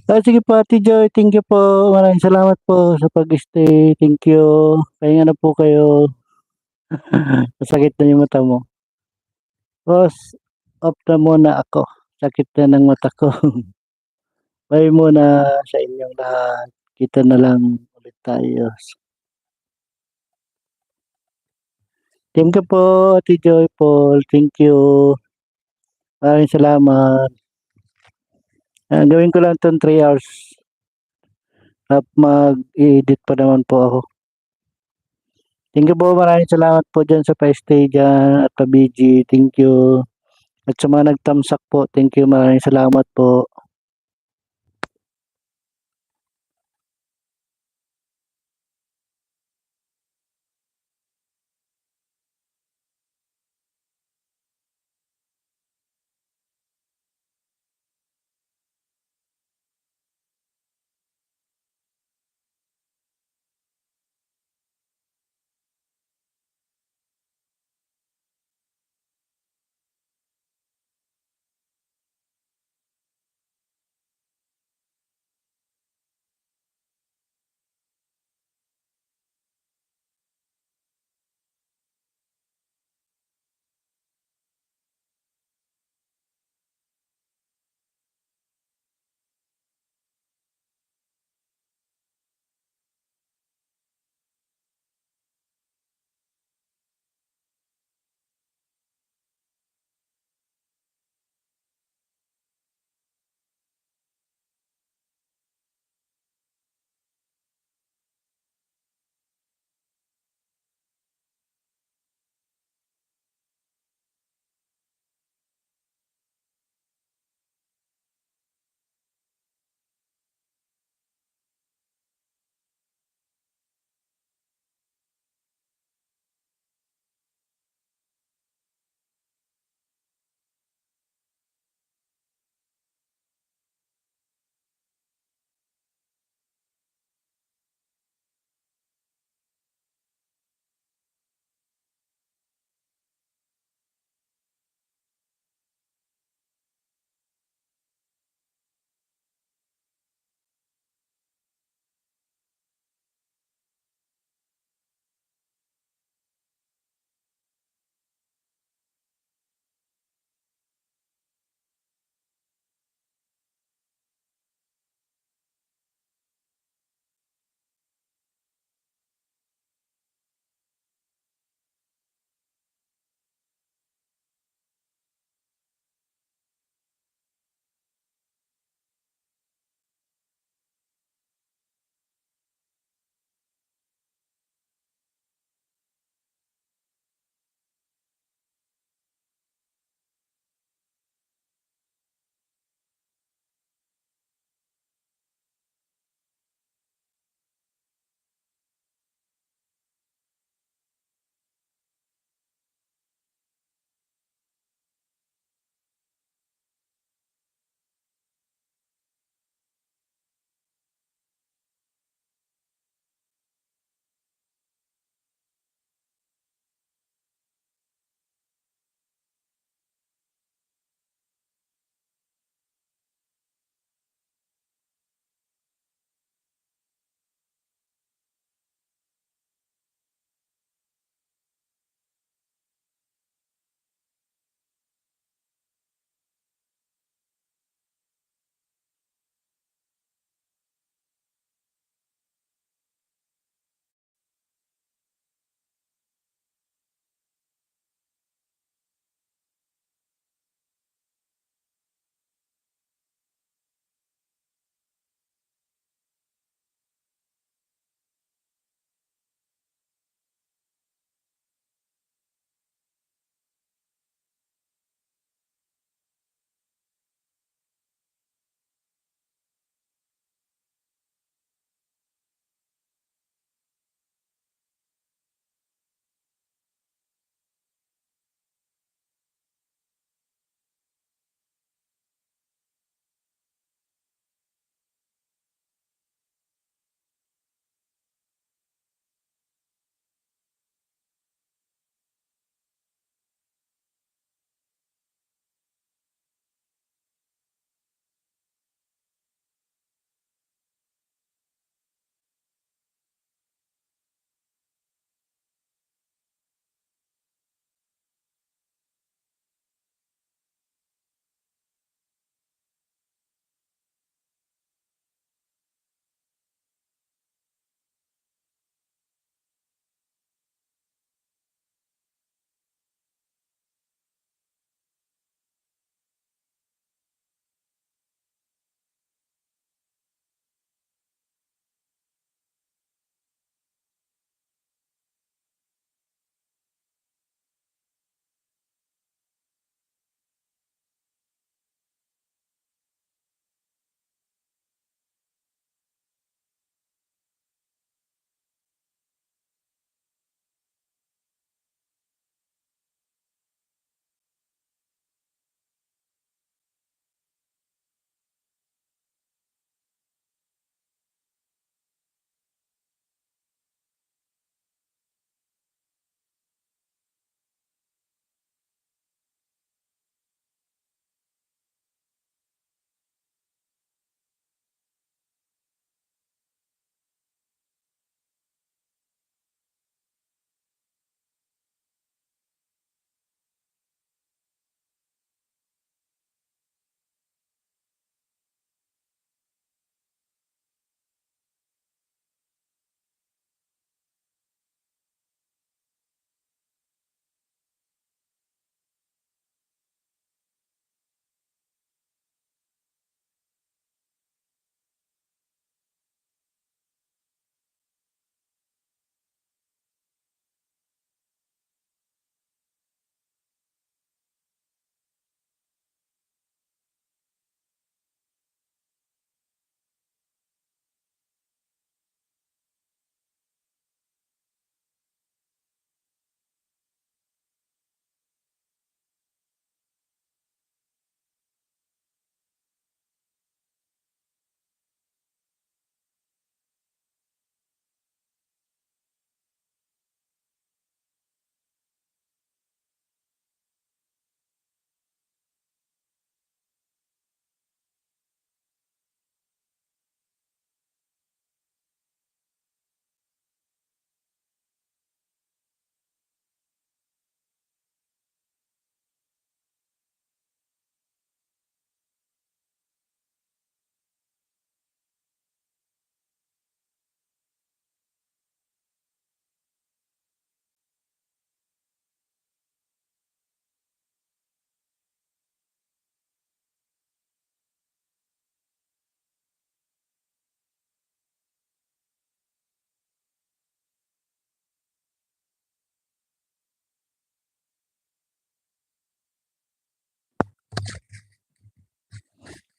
S1: Sige po Ate Joy, thank you po. Maraming salamat po sa pag-stay. Thank you. Pahinga na po kayo. Masakit na yung mata mo. Boss, off na muna ako. Sakit na ng mata ko. Bye muna sa inyong lahat. Kita na lang ulit tayo. Thank you po, Ate Joy Paul. Thank you. Maraming salamat. Gawin ko lang itong 3 hours. At mag-edit pa naman po ako. Thank you po. Maraming salamat po dyan sa pa-stay dyan at pa-BG. Thank you. At sa mga nag-thumbs up po, thank you. Maraming salamat po.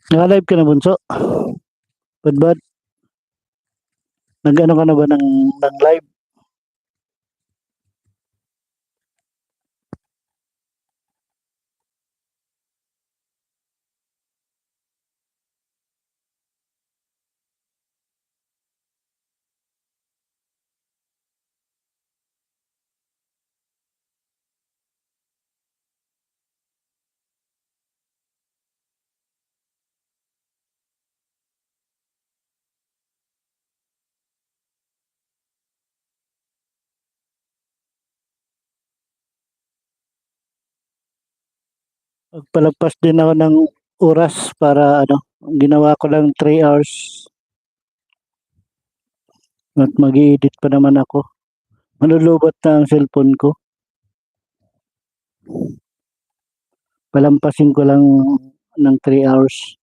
S1: Naka-live ka na, Bunso? Bad, nag-ano ka na ba ng live? Magpalagpas din ako ng oras para ano, ginawa ko lang 3 hours at mag-i-edit pa naman ako. Malulubat na ang cellphone ko. Palampasin ko lang ng 3 hours.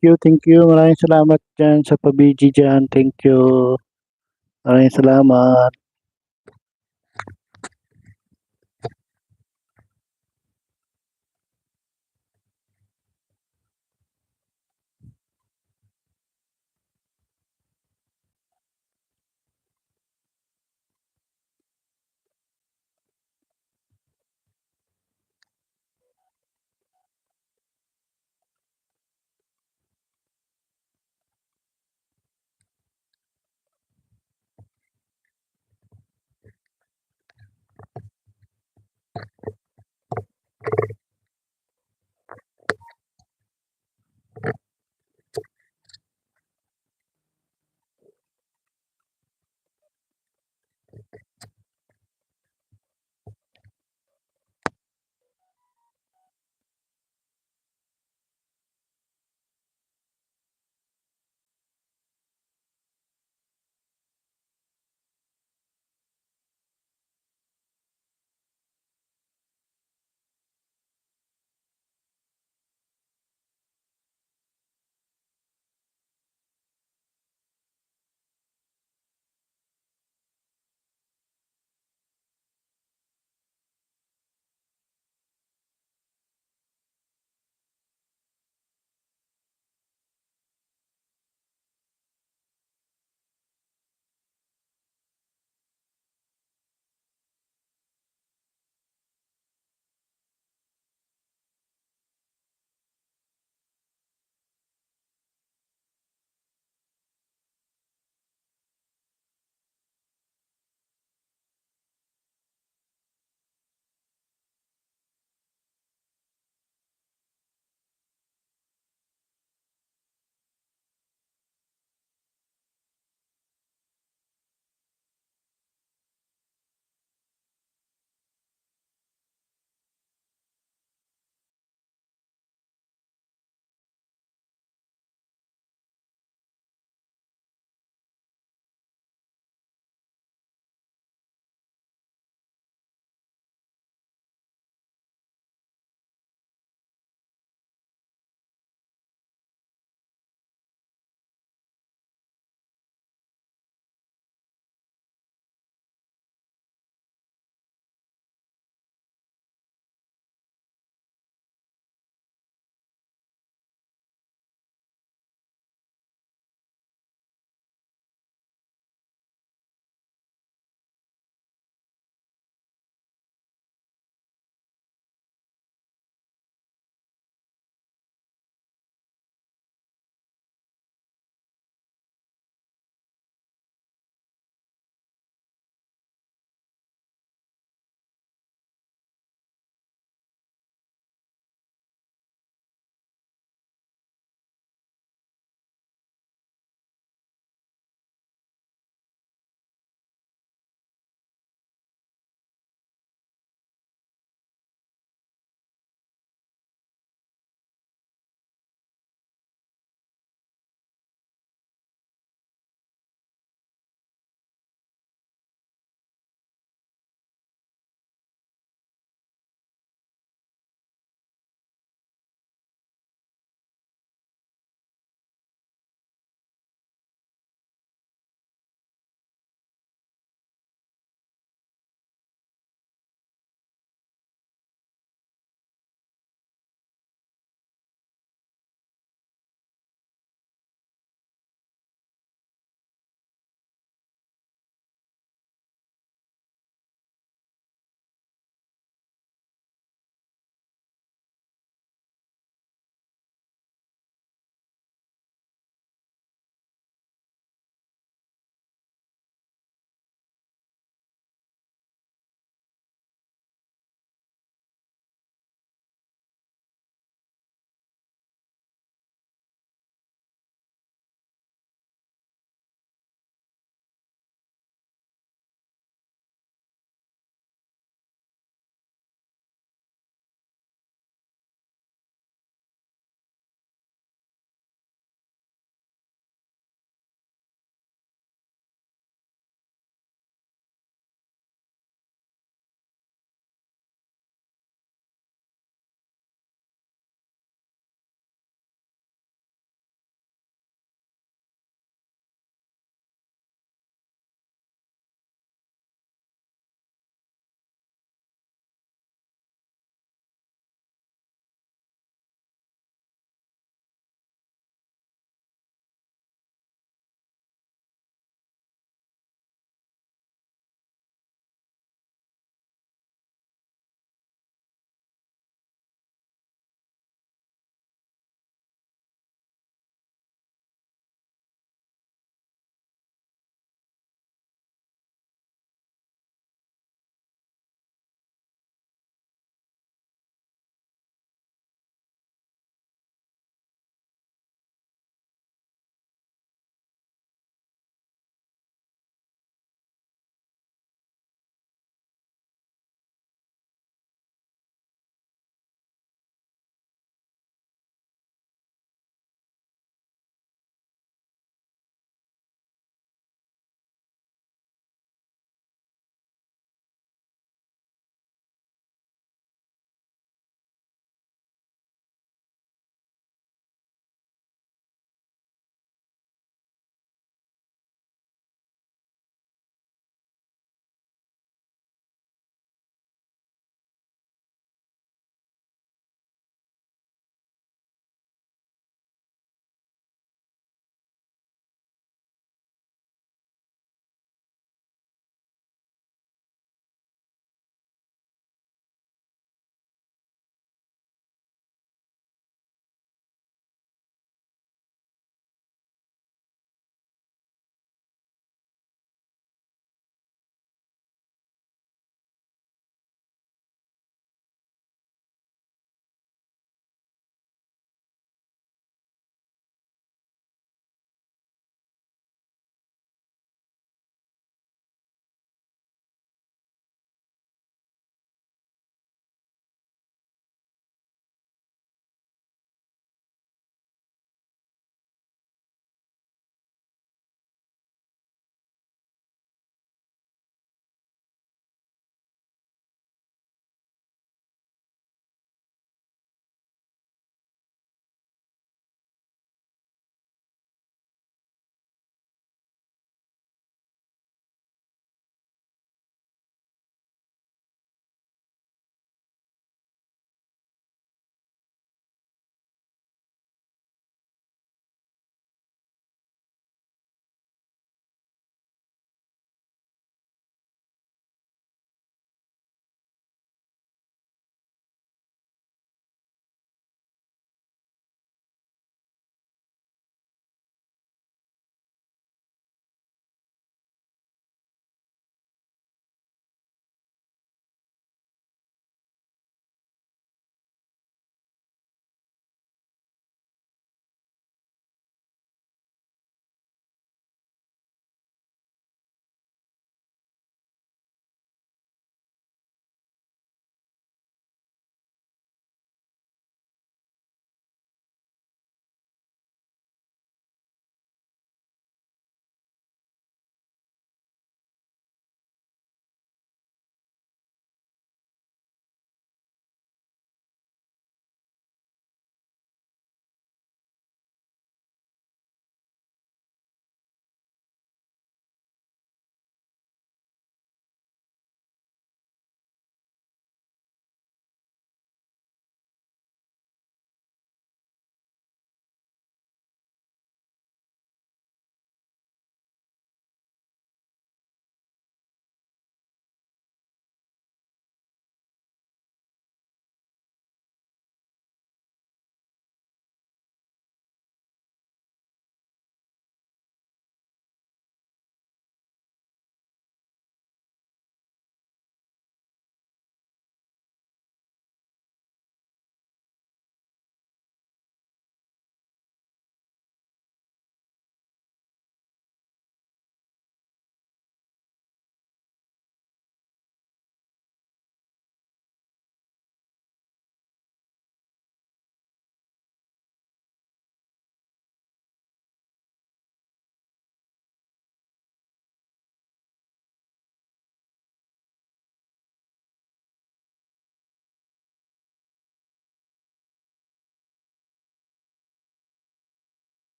S1: Thank you, thank you. Maraming salamat dyan sa pabiji dyan. Thank you. Maraming salamat.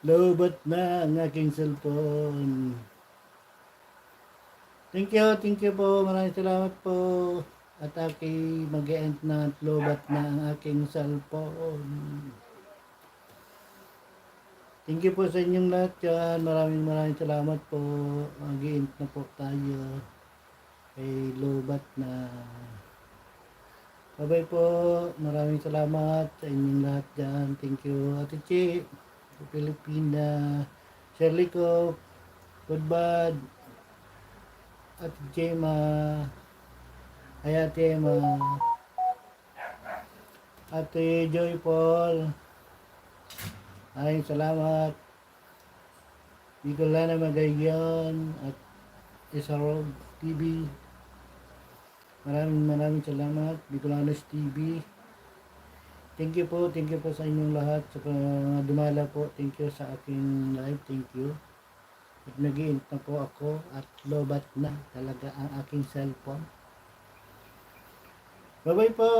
S1: Lobat na ang aking cellphone. Thank you po. Maraming salamat po. At aking mag-end na at lobat na ang aking cellphone. Thank you po sa inyong lahat dyan. Maraming salamat po. Mag-end na po tayo. Kay lobat na. Bye-bye po. Maraming salamat sa inyong lahat dyan. Thank you. Ate Chi, Pilipina, Shirley ko, Goodbad, Ate Gemma, Ate Emma, Ate Joy Paul, maraming salamat. Bicolana Magayon at Isarog TV. Maraming salamat. Bicolanos TV. Thank you po sa inyong lahat. Sa mga dumala po, thank you sa aking live. Thank you. At nag-iint na po ako at lobat na talaga ang aking cellphone. Bye-bye po!